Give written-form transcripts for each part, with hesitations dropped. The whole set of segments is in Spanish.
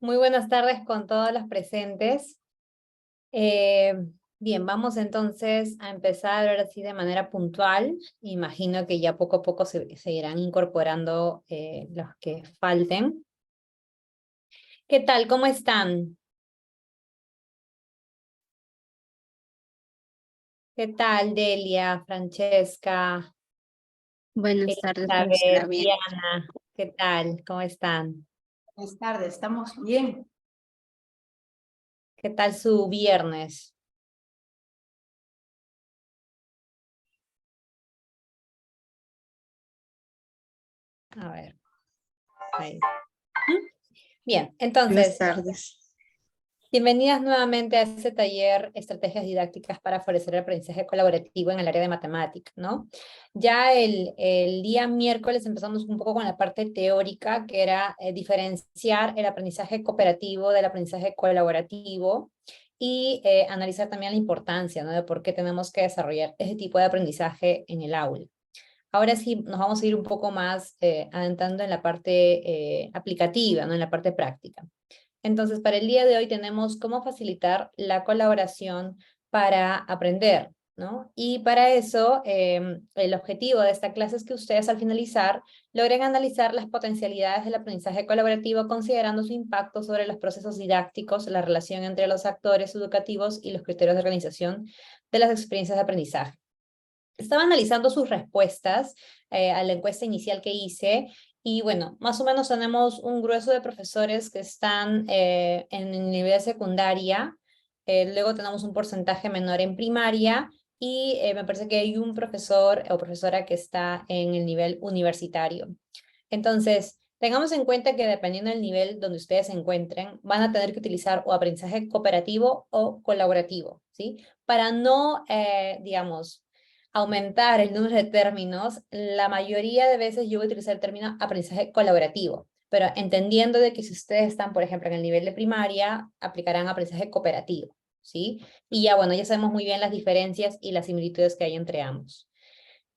Muy buenas tardes con todos los presentes. Eh, Bien, vamos entonces a empezar ahora sí de manera puntual. Imagino que ya poco a poco se irán incorporando los que falten. ¿Qué tal? ¿Cómo están? ¿Qué tal, Delia, Francesca, Buenas tardes, profesora. Elizabeth, Bien. Diana? ¿Qué tal? ¿Cómo están? Buenas tardes, estamos bien. ¿Qué tal su viernes? A ver, ahí. Bien, Buenas entonces, tardes. bienvenidas nuevamente a este taller Estrategias Didácticas para favorecer el aprendizaje colaborativo en el área de matemática, ¿no? Ya el día miércoles empezamos un poco con la parte teórica, que era diferenciar el aprendizaje cooperativo del aprendizaje colaborativo y analizar también la importancia, ¿no? De por qué tenemos que desarrollar ese tipo de aprendizaje en el aula. Ahora sí, nos vamos a ir un poco más adentrando en la parte aplicativa, ¿no? En la parte práctica. Entonces, para el día de hoy tenemos cómo facilitar la colaboración para aprender, ¿no? Y para eso, el objetivo de esta clase es que ustedes al finalizar logren analizar las potencialidades del aprendizaje colaborativo considerando su impacto sobre los procesos didácticos, la relación entre los actores educativos y los criterios de organización de las experiencias de aprendizaje. Estaba analizando sus respuestas a la encuesta inicial que hice y bueno, más o menos tenemos un grueso de profesores que están en el nivel secundaria, luego tenemos un porcentaje menor en primaria y me parece que hay un profesor o profesora que está en el nivel universitario. Entonces, tengamos en cuenta que dependiendo del nivel donde ustedes se encuentren, van a tener que utilizar o aprendizaje cooperativo o colaborativo, ¿sí? Para no, digamos, aumentar el número de términos, la mayoría de veces yo voy a utilizar el término aprendizaje colaborativo, pero entendiendo de que si ustedes están, por ejemplo, en el nivel de primaria, aplicarán aprendizaje cooperativo, ¿sí? Y ya, bueno, ya sabemos muy bien las diferencias y las similitudes que hay entre ambos.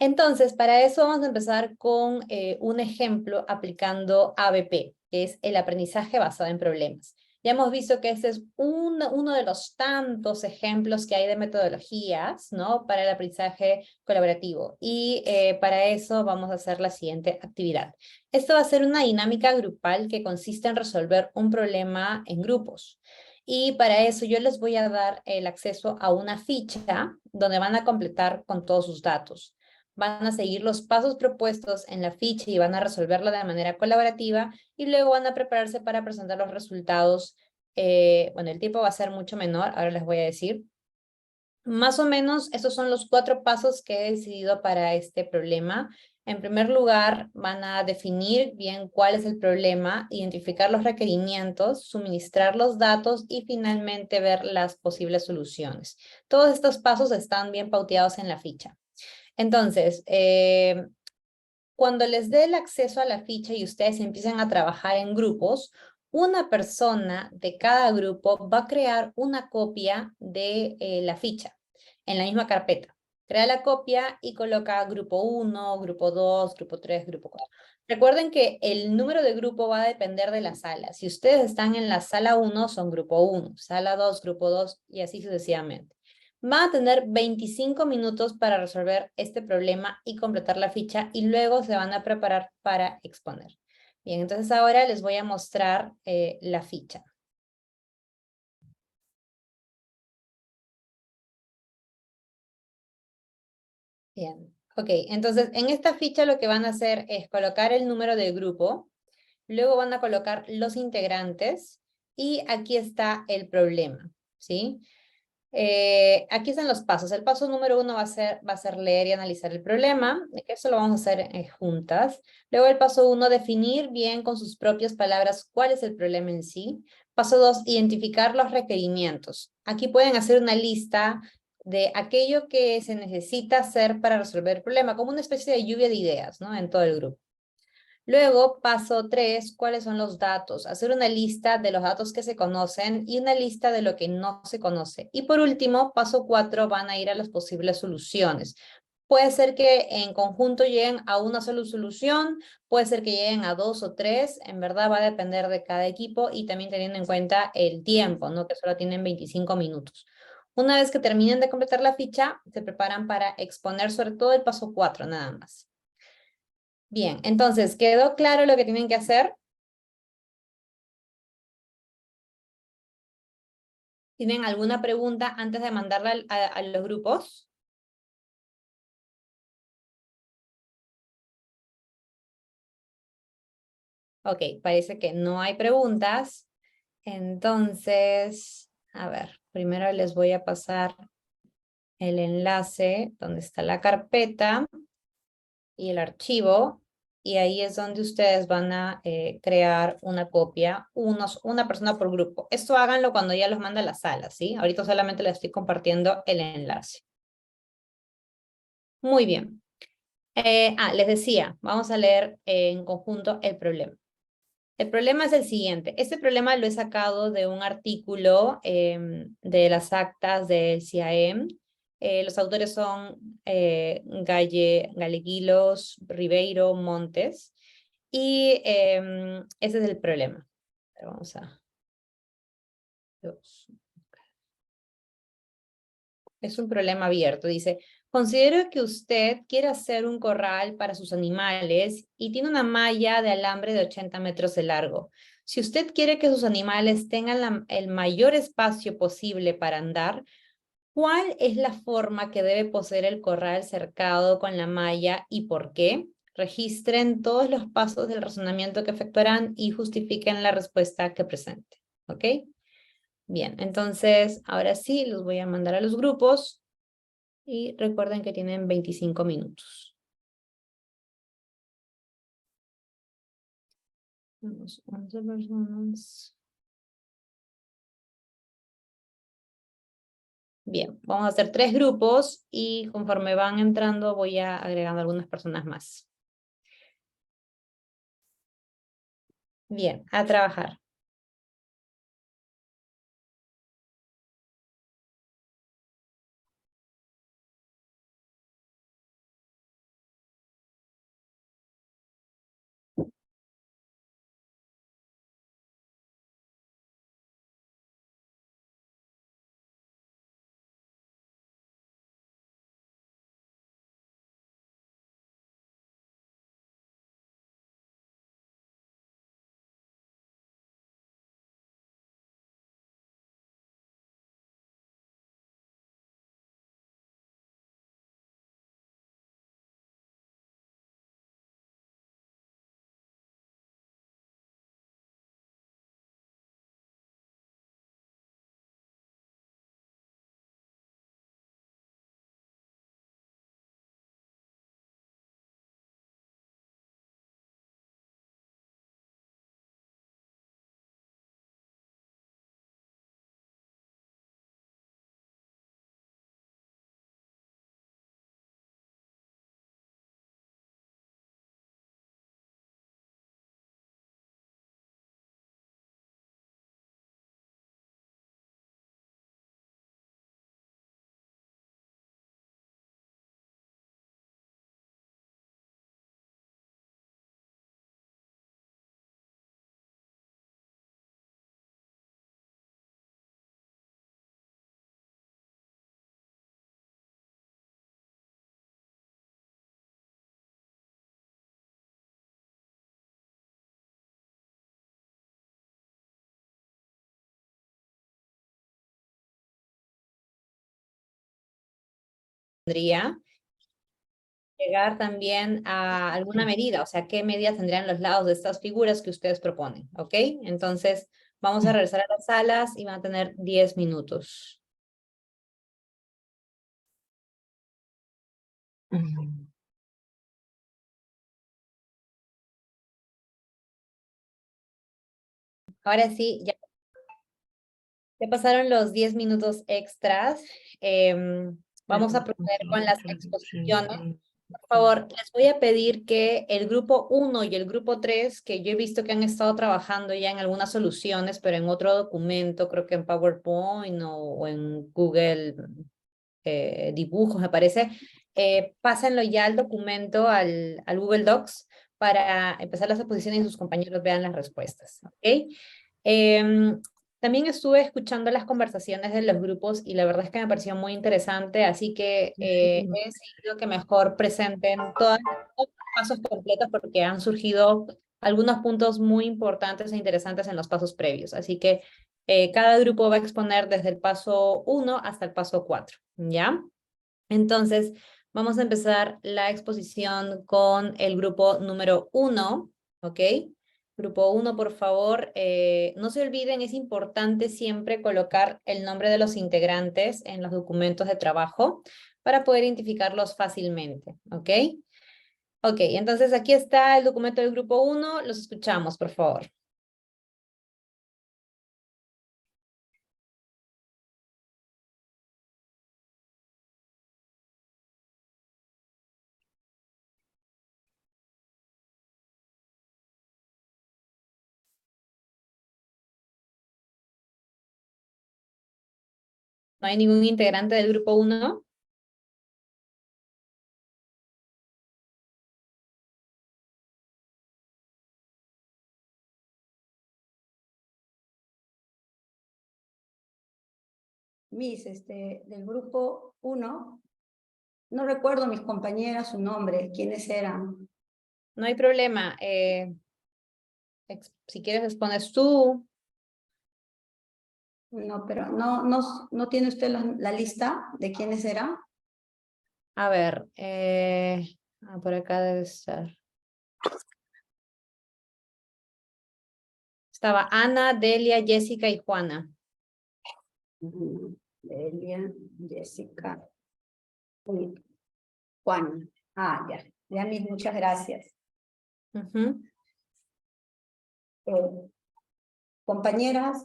Entonces, para eso vamos a empezar con un ejemplo aplicando ABP, que es el aprendizaje basado en problemas. Ya hemos visto que este es uno de los tantos ejemplos que hay de metodologías, ¿no? Para el aprendizaje colaborativo. Y para eso vamos a hacer la siguiente actividad. Esto va a ser una dinámica grupal que consiste en resolver un problema en grupos. Y para eso yo les voy a dar el acceso a una ficha donde van a completar con todos sus datos. Van a seguir los pasos propuestos en la ficha y van a resolverlo de manera colaborativa y luego van a prepararse para presentar los resultados. Bueno, el tiempo va a ser mucho menor, ahora les voy a decir. Más o menos, esos son los 4 pasos que he decidido para este problema. En primer lugar, van a definir bien cuál es el problema, identificar los requerimientos, suministrar los datos y finalmente ver las posibles soluciones. Todos estos pasos están bien pauteados en la ficha. Entonces, cuando les dé el acceso a la ficha y ustedes empiezan a trabajar en grupos, una persona de cada grupo va a crear una copia de la ficha en la misma carpeta. Crea la copia y coloca grupo 1, grupo 2, grupo 3, grupo 4. Recuerden que el número de grupo va a depender de la sala. Si ustedes están en la sala 1, son grupo 1, sala 2, grupo 2 y así sucesivamente. Va a tener 25 minutos para resolver este problema y completar la ficha y luego se van a preparar para exponer. Bien, entonces ahora les voy a mostrar la ficha. Bien, ok, entonces en esta ficha lo que van a hacer es colocar el número del grupo, luego van a colocar los integrantes y aquí está el problema, ¿sí? Aquí están los pasos. El paso número 1 va a ser leer y analizar el problema. Eso lo vamos a hacer juntas. Luego el paso 1, definir bien con sus propias palabras cuál es el problema en sí. Paso 2, identificar los requerimientos. Aquí pueden hacer una lista de aquello que se necesita hacer para resolver el problema, como una especie de lluvia de ideas, ¿no? En todo el grupo. Luego, paso 3, ¿cuáles son los datos? Hacer una lista de los datos que se conocen y una lista de lo que no se conoce. Y por último, paso 4, van a ir a las posibles soluciones. Puede ser que en conjunto lleguen a una sola solución, puede ser que lleguen a 2 o 3, en verdad va a depender de cada equipo y también teniendo en cuenta el tiempo, ¿no? Que solo tienen 25 minutos. Una vez que terminen de completar la ficha, se preparan para exponer sobre todo el paso 4, nada más. Bien, entonces, ¿quedó claro lo que tienen que hacer? ¿Tienen alguna pregunta antes de mandarla a los grupos? Ok, parece que no hay preguntas. Entonces, a ver, primero les voy a pasar el enlace donde está la carpeta y el archivo. Y ahí es donde ustedes van a crear una copia, una persona por grupo. Esto háganlo cuando ya los manda a la sala, ¿sí? Ahorita solamente les estoy compartiendo el enlace. Muy bien. Les decía, vamos a leer en conjunto el problema. El problema es el siguiente. Este problema lo he sacado de un artículo de las actas del CIAEM. Los autores son Galleguilos, Ribeiro, Montes. Y ese es el problema. Vamos a... Es un problema abierto. Dice, considero que usted quiere hacer un corral para sus animales y tiene una malla de alambre de 80 metros de largo. Si usted quiere que sus animales tengan el mayor espacio posible para andar, ¿cuál es la forma que debe poseer el corral cercado con la malla y por qué? Registren todos los pasos del razonamiento que efectuarán y justifiquen la respuesta que presente. ¿Ok? Bien, entonces ahora sí los voy a mandar a los grupos. Y recuerden que tienen 25 minutos. Tenemos 11 personas. Bien, vamos a hacer 3 grupos y conforme van entrando voy a agregando algunas personas más. Bien, a trabajar. Tendría llegar también a alguna medida, o sea, qué medidas tendrían los lados de estas figuras que ustedes proponen, ¿ok? Entonces, vamos a regresar a las salas y van a tener 10 minutos. Ahora sí, ya pasaron los 10 minutos extras. Vamos a proceder con las exposiciones. Por favor, les voy a pedir que el grupo 1 y el grupo 3, que yo he visto que han estado trabajando ya en algunas soluciones, pero en otro documento, creo que en PowerPoint o en Google Dibujos, me parece, pásenlo ya al documento, al Google Docs, para empezar las exposiciones y sus compañeros vean las respuestas, ¿ok? También estuve escuchando las conversaciones de los grupos y la verdad es que me pareció muy interesante, así que he decidido que mejor presenten todos los pasos completos porque han surgido algunos puntos muy importantes e interesantes en los pasos previos. Así que cada grupo va a exponer desde el paso 1 hasta el paso 4, ¿ya? Entonces, vamos a empezar la exposición con el grupo número 1, ¿ok? Grupo 1, por favor, no se olviden, es importante siempre colocar el nombre de los integrantes en los documentos de trabajo para poder identificarlos fácilmente, ¿ok? Ok, entonces aquí está el documento del grupo 1, los escuchamos, por favor. ¿No hay ningún integrante del grupo 1? Del grupo 1, no recuerdo mis compañeras su nombre, quiénes eran. No hay problema. Si quieres expones tú. No, pero no tiene usted la lista de quiénes eran. A ver, por acá debe estar. Estaba Ana, Delia, Jessica y Juana. Delia, Jessica, Juana. Ah, ya, muchas gracias. Compañeras,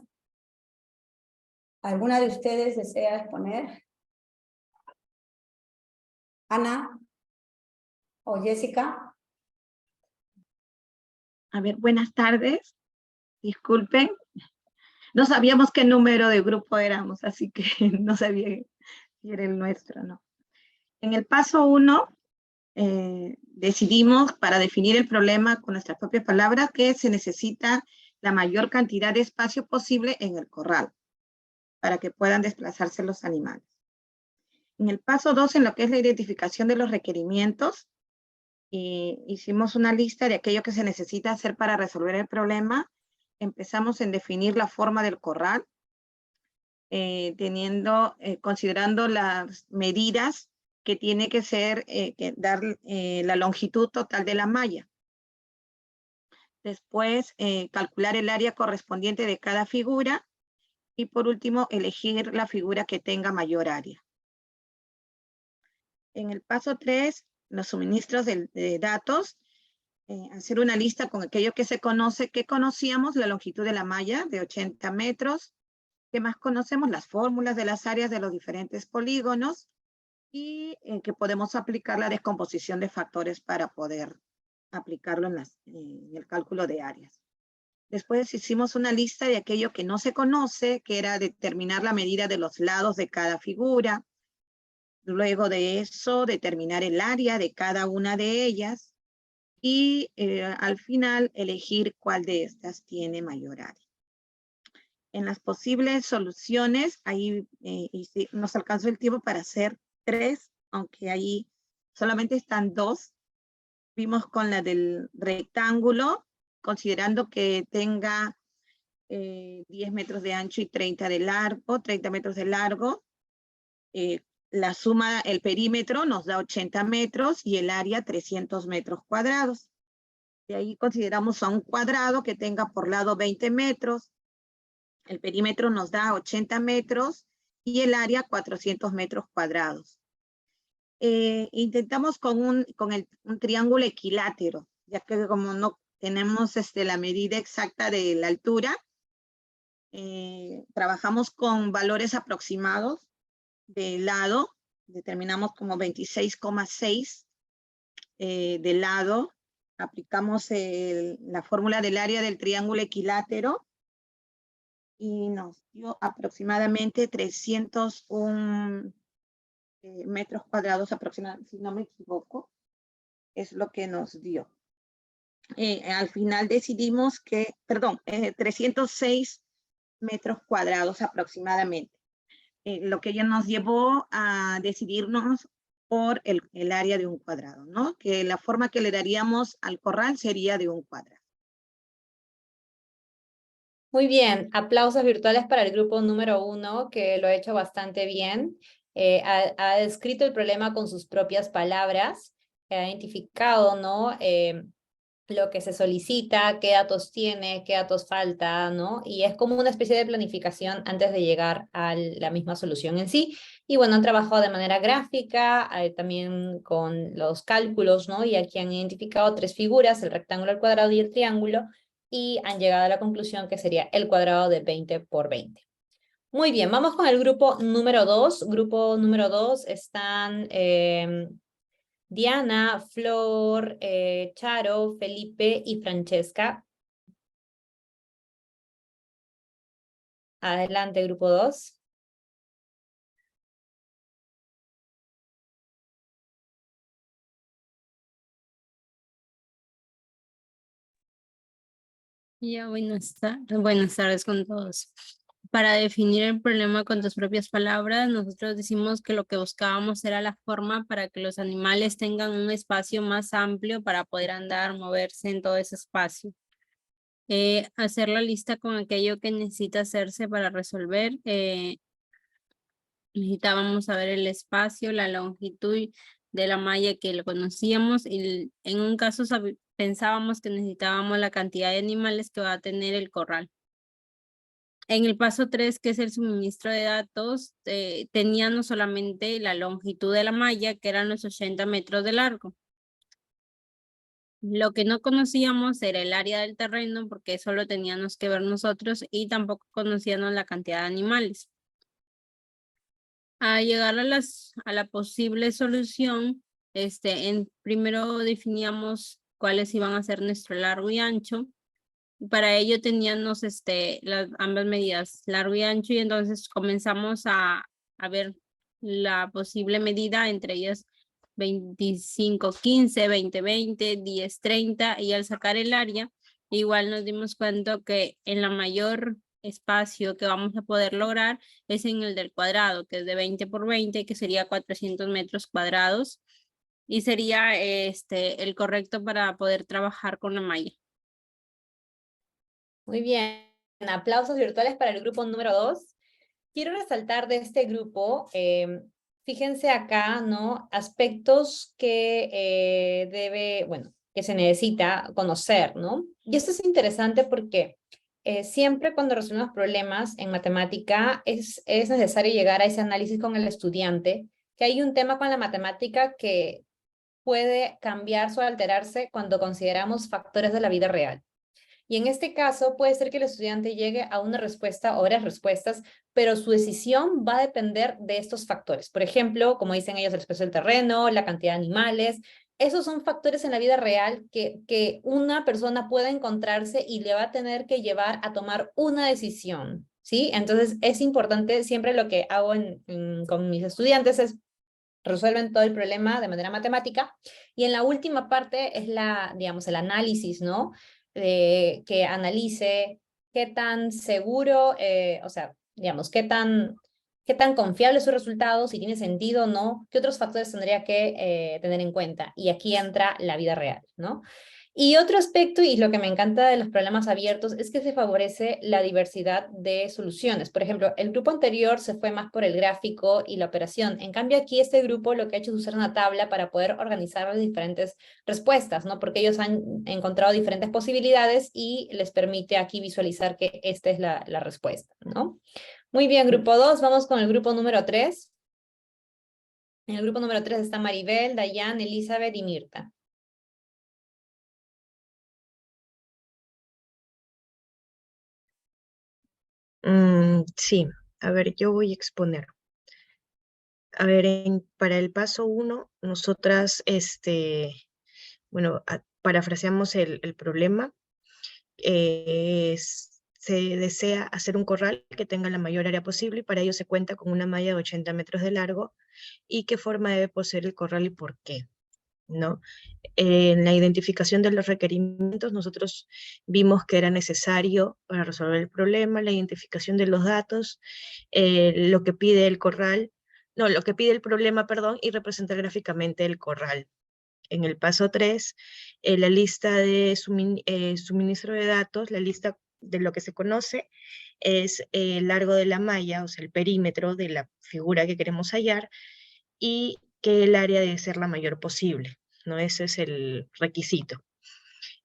¿alguna de ustedes desea exponer? Ana o Jessica. A ver, buenas tardes. Disculpen. No sabíamos qué número de grupo éramos, así que no sabía si era el nuestro, ¿no? En el paso 1, decidimos, para definir el problema con nuestras propias palabras, que se necesita la mayor cantidad de espacio posible en el corral, para que puedan desplazarse los animales. En el paso 2, en lo que es la identificación de los requerimientos, hicimos una lista de aquello que se necesita hacer para resolver el problema. Empezamos en definir la forma del corral, considerando las medidas que tiene que ser, dar la longitud total de la malla. Después, calcular el área correspondiente de cada figura. Y por último, elegir la figura que tenga mayor área. En el paso 3, los suministros de datos, hacer una lista con aquello que se conoce, que conocíamos, la longitud de la malla de 80 metros, que más conocemos las fórmulas de las áreas de los diferentes polígonos y que podemos aplicar la descomposición de factores para poder aplicarlo en el cálculo de áreas. Después hicimos una lista de aquello que no se conoce, que era determinar la medida de los lados de cada figura. Luego de eso, determinar el área de cada una de ellas y al final elegir cuál de estas tiene mayor área. En las posibles soluciones, ahí nos alcanzó el tiempo para hacer 3, aunque ahí solamente están 2. Vimos con la del rectángulo, considerando que tenga 10 metros de ancho y 30 de largo, 30 metros de largo. La suma, el perímetro nos da 80 metros y el área 300 metros cuadrados. De ahí consideramos a un cuadrado que tenga por lado 20 metros. El perímetro nos da 80 metros y el área 400 metros cuadrados. Intentamos con un triángulo equilátero, ya que como no tenemos la medida exacta de la altura, trabajamos con valores aproximados de lado, determinamos como 26,6 de lado, aplicamos la fórmula del área del triángulo equilátero y nos dio aproximadamente 301 metros cuadrados aproximadamente, si no me equivoco, es lo que nos dio. Al final decidimos que, 306 metros cuadrados aproximadamente. Lo que ya nos llevó a decidirnos por el área de un cuadrado, ¿no? Que la forma que le daríamos al corral sería de un cuadrado. Muy bien, aplausos virtuales para el grupo número 1, que lo ha hecho bastante bien. Ha descrito el problema con sus propias palabras, ha identificado, ¿no? Lo que se solicita, qué datos tiene, qué datos falta, ¿no? Y es como una especie de planificación antes de llegar a la misma solución en sí. Y bueno, han trabajado de manera gráfica, también con los cálculos, ¿no? Y aquí han identificado 3 figuras, el rectángulo, el cuadrado y el triángulo, y han llegado a la conclusión que sería el cuadrado de 20 por 20. Muy bien, vamos con el grupo número 2. Grupo número 2 están Diana, Flor, Charo, Felipe y Francesca. Adelante, grupo 2. Ya, buenas tardes con todos. Para definir el problema con tus propias palabras, nosotros decimos que lo que buscábamos era la forma para que los animales tengan un espacio más amplio para poder andar, moverse en todo ese espacio. Hacer la lista con aquello que necesita hacerse para resolver. Necesitábamos saber el espacio, la longitud de la malla que lo conocíamos y en un caso pensábamos que necesitábamos la cantidad de animales que va a tener el corral. En el paso 3, que es el suministro de datos, teníamos solamente la longitud de la malla, que eran los 80 metros de largo. Lo que no conocíamos era el área del terreno, porque eso lo teníamos que ver nosotros, y tampoco conocíamos la cantidad de animales. A llegar a la posible solución, primero definíamos cuáles iban a ser nuestro largo y ancho. Para ello teníamos ambas medidas, largo y ancho, y entonces comenzamos a ver la posible medida, entre ellas 25-15, 20-20, 10-30, y al sacar el área, igual nos dimos cuenta que en la mayor espacio que vamos a poder lograr es en el del cuadrado, que es de 20 por 20, que sería 400 metros cuadrados, y sería el correcto para poder trabajar con la malla. Muy bien, aplausos virtuales para el grupo número 2. Quiero resaltar de este grupo, fíjense acá, ¿no? Aspectos que que se necesita conocer, ¿no? Y esto es interesante porque siempre cuando resolvemos problemas en matemática es necesario llegar a ese análisis con el estudiante, que hay un tema con la matemática que puede cambiarse o alterarse cuando consideramos factores de la vida real. Y en este caso puede ser que el estudiante llegue a una respuesta o varias respuestas, pero su decisión va a depender de estos factores. Por ejemplo, como dicen ellos, el espacio del terreno, la cantidad de animales. Esos son factores en la vida real que una persona puede encontrarse y le va a tener que llevar a tomar una decisión, ¿sí? Entonces es importante, siempre lo que hago con mis estudiantes es resuelven todo el problema de manera matemática, y en la última parte es digamos, el análisis, ¿no? Que analice qué tan seguro, o sea, digamos, qué tan confiable es su resultado, si tiene sentido o no, qué otros factores tendría que tener en cuenta. Y aquí entra la vida real, ¿no? Y otro aspecto, y lo que me encanta de los problemas abiertos, es que se favorece la diversidad de soluciones. Por ejemplo, el grupo anterior se fue más por el gráfico y la operación. En cambio, aquí este grupo lo que ha hecho es usar una tabla para poder organizar las diferentes respuestas, ¿no? Porque ellos han encontrado diferentes posibilidades y les permite aquí visualizar que esta es la respuesta, ¿no? Muy bien, grupo 2, vamos con el grupo número 3. En el grupo número 3 está Maribel, Dayan, Elizabeth y Mirta. Sí, a ver, yo voy a exponer. A ver, para el paso 1, nosotras, parafraseamos el problema. Se desea hacer un corral que tenga la mayor área posible y para ello se cuenta con una malla de 80 metros de largo y qué forma debe poseer el corral y por qué, ¿no? En la identificación de los requerimientos, nosotros vimos que era necesario para resolver el problema, la identificación de los datos, lo que pide el corral, no, lo que pide el problema, perdón, y representar gráficamente el corral. En el paso 3, la lista de suministro de datos, la lista de lo que se conoce es el largo de la malla, o sea, el perímetro de la figura que queremos hallar, y que el área debe ser la mayor posible, ¿no? Ese es el requisito.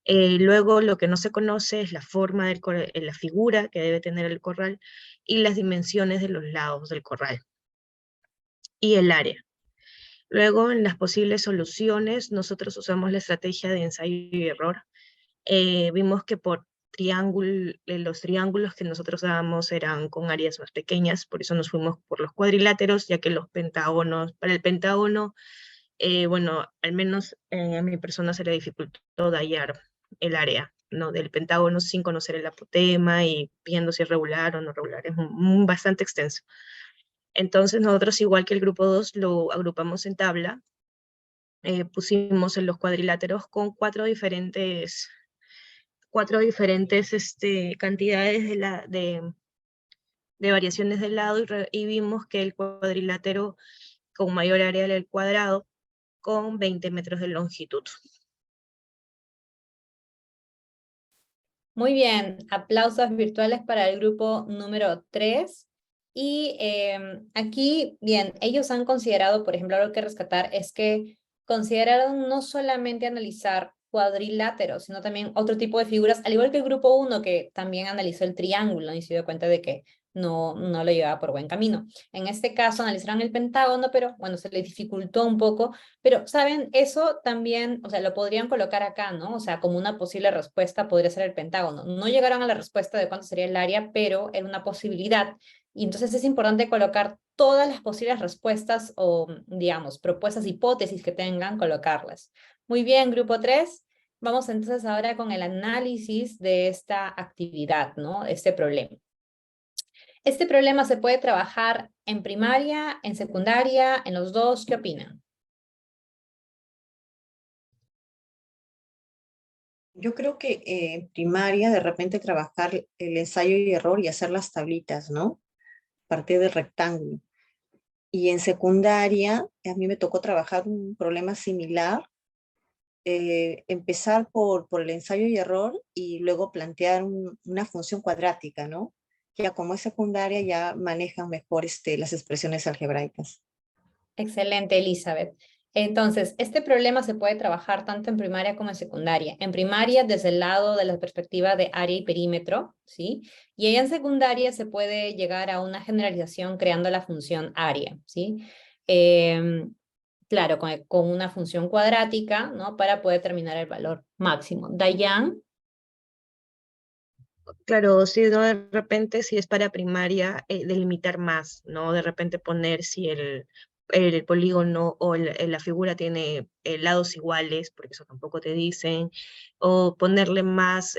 Luego, lo que no se conoce es la forma de la figura que debe tener el corral y las dimensiones de los lados del corral y el área. Luego, en las posibles soluciones, nosotros usamos la estrategia de ensayo y error. Vimos que por los triángulos que nosotros dábamos eran con áreas más pequeñas, por eso nos fuimos por los cuadriláteros, ya que los pentágonos, para el pentágono, bueno, al menos a mi persona se le dificultó hallar el área, ¿no? Del pentágono sin conocer el apotema y viendo si es regular o no regular, es bastante extenso. Entonces nosotros, igual que el grupo 2, lo agrupamos en tabla, pusimos en los cuadriláteros con cuatro diferentes cantidades de variaciones de lado y vimos que el cuadrilátero con mayor área era el cuadrado con 20 metros de longitud. Muy bien, aplausos virtuales para el grupo número 3. Y aquí, bien, ellos han considerado, por ejemplo, algo que rescatar es que consideraron no solamente analizar cuadriláteros, sino también otro tipo de figuras, al igual que el grupo 1, que también analizó el triángulo y se dio cuenta de que no lo llevaba por buen camino. En este caso analizaron el pentágono, pero bueno, se les dificultó un poco. Pero, ¿saben? Eso también, o sea, lo podrían colocar acá, ¿no? O sea, como una posible respuesta podría ser el pentágono. No llegaron a la respuesta de cuánto sería el área, pero era una posibilidad. Y entonces es importante colocar todas las posibles respuestas o, digamos, propuestas, hipótesis que tengan, colocarlas. Muy bien, grupo 3. Vamos entonces ahora con el análisis de esta actividad, ¿no? Este problema. Este problema se puede trabajar en primaria, en secundaria, en los dos. ¿Qué opinan? Yo creo que en primaria de repente trabajar el ensayo y error y hacer las tablitas, ¿no? A partir del rectángulo. Y en secundaria, a mí me tocó trabajar un problema similar, empezar por el ensayo y error y luego plantear una función cuadrática, ¿no? Ya como es secundaria ya manejan mejor las expresiones algebraicas. Excelente, Elizabeth. Entonces, este problema se puede trabajar tanto en primaria como en secundaria. En primaria, desde el lado de la perspectiva de área y perímetro, ¿sí? Y ahí en secundaria se puede llegar a una generalización creando la función área, ¿sí? Claro, con una función cuadrática, ¿no? Para poder determinar el valor máximo. Dayan. Claro, si no, de repente, si es para primaria, delimitar más, ¿no? De repente poner si el polígono o la figura tiene lados iguales, porque eso tampoco te dicen, o ponerle más,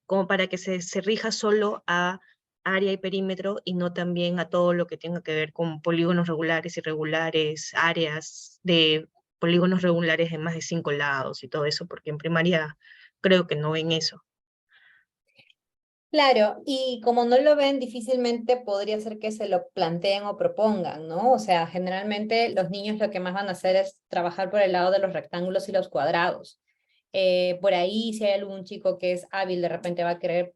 como para que se rija solo a área y perímetro y no también a todo lo que tenga que ver con polígonos regulares, irregulares, áreas de polígonos regulares de más de 5 lados y todo eso, porque en primaria creo que no ven eso. Claro, y como no lo ven, difícilmente podría ser que se lo planteen o propongan, ¿no? O sea, generalmente los niños lo que más van a hacer es trabajar por el lado de los rectángulos y los cuadrados. Por ahí, si hay algún chico que es hábil, de repente va a querer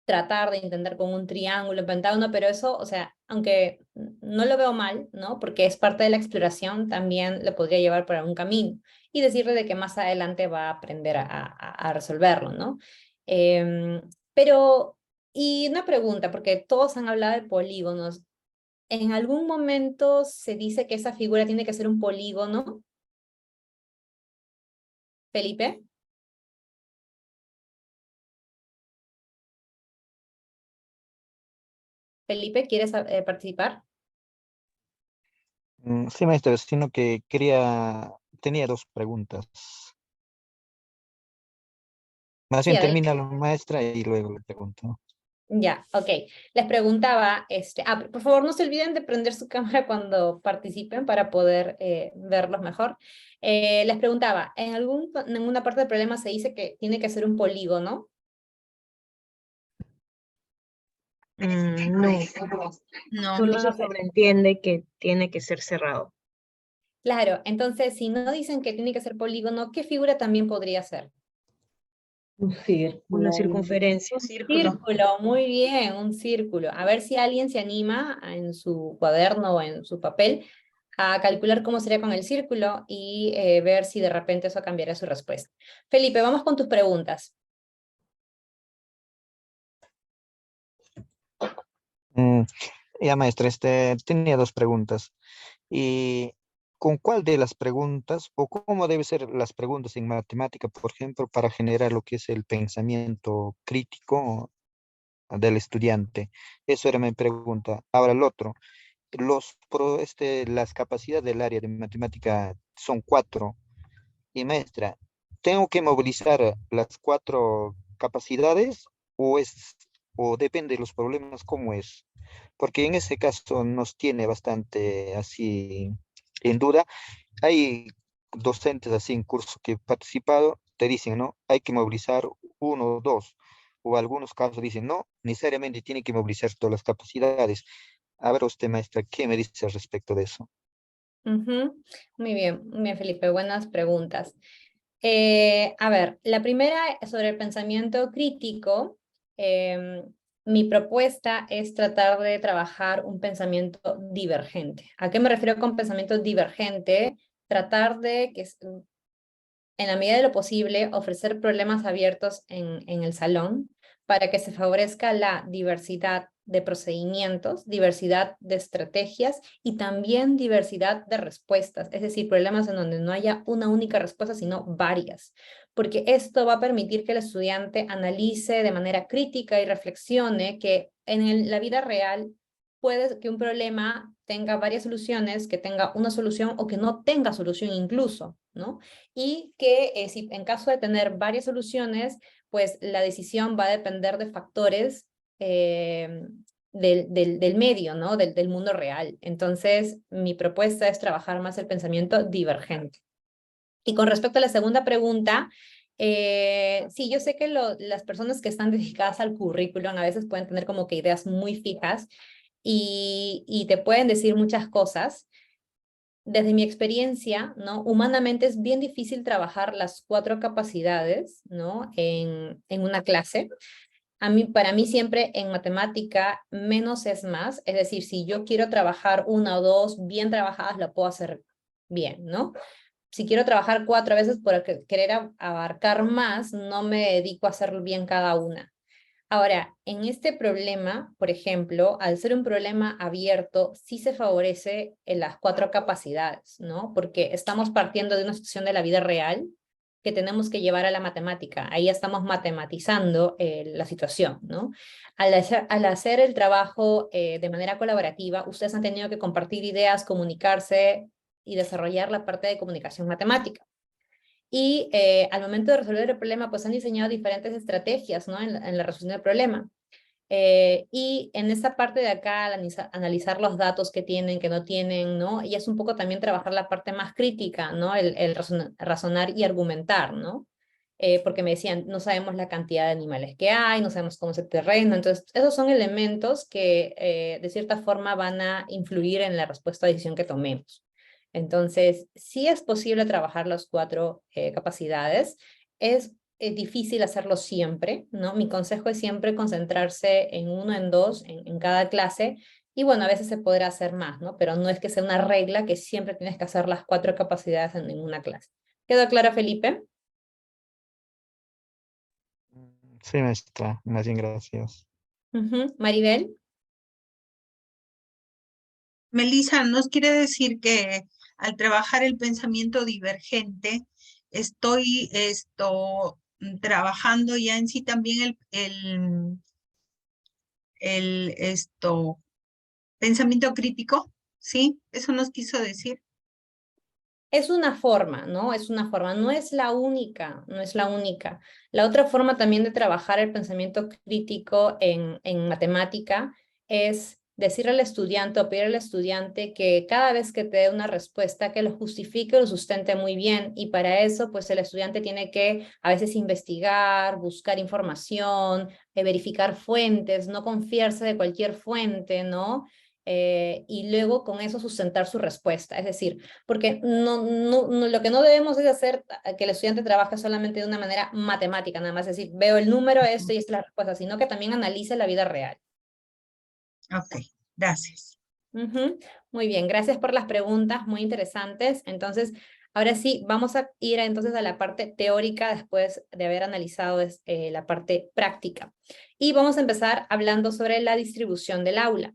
tratar de entender con un triángulo, un pentágono, pero eso, o sea, aunque no lo veo mal, ¿no? Porque es parte de la exploración, también le podría llevar por algún camino y decirle de que más adelante va a aprender a resolverlo, ¿no? Em, pero, y una pregunta, porque todos han hablado de polígonos. ¿En algún momento se dice que esa figura tiene que ser un polígono? Felipe. Felipe, ¿quieres participar? Sí, maestra, sino que tenía dos preguntas. Más Sí, bien adelante. termina la maestra y luego le pregunto. Ya, ok. Les preguntaba, por favor no se olviden de prender su cámara cuando participen para poder verlos mejor. Les preguntaba, en alguna parte del problema se dice que tiene que ser un polígono. No, No, solo se sobreentiende que tiene que ser cerrado. Claro, entonces si no dicen que tiene que ser polígono, ¿qué figura también podría ser? Un círculo. Una circunferencia. Círculo. Círculo, muy bien, un círculo. A ver si alguien se anima en su cuaderno o en su papel a calcular cómo sería con el círculo y ver si de repente eso cambiaría su respuesta. Felipe, vamos con tus preguntas. Mm, ya, maestra, tenía dos preguntas. ¿Y con cuál de las preguntas o cómo deben ser las preguntas en matemática, por ejemplo, para generar lo que es el pensamiento crítico del estudiante? Eso era mi pregunta. Ahora el otro, las capacidades del área de matemática son 4. Y maestra, ¿tengo que movilizar las 4 capacidades o o depende de los problemas cómo es? Porque en ese caso nos tiene bastante así en duda. Hay docentes así en cursos que he participado, te dicen, ¿no? Hay que movilizar 1 o 2. O algunos casos dicen, no, necesariamente tiene que movilizar todas las capacidades. A ver usted, maestra, ¿qué me dice al respecto de eso? Ujú. Muy bien, Felipe, buenas preguntas. A ver, la primera sobre el pensamiento crítico. em, Mi propuesta es tratar de trabajar un pensamiento divergente. ¿A qué me refiero con pensamiento divergente? Tratar de que, en la medida de lo posible, ofrecer problemas abiertos en el salón para que se favorezca la diversidad de procedimientos, diversidad de estrategias y también diversidad de respuestas, es decir, problemas en donde no haya una única respuesta, sino varias, porque esto va a permitir que el estudiante analice de manera crítica y reflexione que la vida real puede que un problema tenga varias soluciones, que tenga una solución o que no tenga solución incluso, ¿no? Y que si en caso de tener varias soluciones, pues la decisión va a depender de factores del medio, ¿no? Del mundo real. Entonces, mi propuesta es trabajar más el pensamiento divergente. Y con respecto a la segunda pregunta, sí, yo sé que las personas que están dedicadas al currículum a veces pueden tener como que ideas muy fijas y te pueden decir muchas cosas. Desde mi experiencia, ¿no? Humanamente es bien difícil trabajar las 4 capacidades, ¿no? En una clase. Para mí siempre en matemática menos es más, es decir, si yo quiero trabajar 1 o 2 bien trabajadas, lo puedo hacer bien, ¿no? Si quiero trabajar 4 veces por querer abarcar más, no me dedico a hacer bien cada una. Ahora, en este problema, por ejemplo, al ser un problema abierto, sí se favorece en las 4 capacidades, ¿no? Porque estamos partiendo de una situación de la vida real que tenemos que llevar a la matemática. Ahí estamos matematizando la situación, ¿no? Al hacer el trabajo de manera colaborativa, ustedes han tenido que compartir ideas, comunicarse y desarrollar la parte de comunicación matemática. Y al momento de resolver el problema, pues han diseñado diferentes estrategias, ¿no? En la resolución del problema. Y en esa parte de acá, analizar los datos que tienen, que no tienen, ¿no? Y es un poco también trabajar la parte más crítica, ¿no? El razonar y argumentar, ¿no? Porque me decían, no sabemos la cantidad de animales que hay, no sabemos cómo es el terreno. Entonces, esos son elementos que de cierta forma van a influir en la respuesta a la decisión que tomemos. Entonces, sí es posible trabajar las 4 capacidades. Es difícil hacerlo siempre, ¿no? Mi consejo es siempre concentrarse en 1, en 2, en cada clase. Y bueno, a veces se podrá hacer más, ¿no? Pero no es que sea una regla que siempre tienes que hacer las 4 capacidades en una clase. ¿Quedó claro, Felipe? Sí, maestra, más bien gracias. Maribel. Melissa, ¿nos quiere decir que al trabajar el pensamiento divergente, estoy trabajando ya en sí también el pensamiento crítico? ¿Sí? ¿Eso nos quiso decir? Es una forma, ¿no? Es una forma, no es la única, no es la única. La otra forma también de trabajar el pensamiento crítico en matemática es decirle al estudiante o pedir al estudiante que cada vez que te dé una respuesta, que lo justifique o lo sustente muy bien. Y para eso, pues el estudiante tiene que a veces investigar, buscar información, verificar fuentes, no confiarse de cualquier fuente, ¿no? Y luego con eso sustentar su respuesta. Es decir, porque lo que no debemos es hacer que el estudiante trabaje solamente de una manera matemática, nada más, es decir, veo el número, esto y esta es la respuesta, sino que también analice la vida real. Ok, gracias. Muy bien, gracias por las preguntas, muy interesantes. Entonces, ahora sí, vamos a ir entonces a la parte teórica después de haber analizado la parte práctica. Y vamos a empezar hablando sobre la distribución del aula.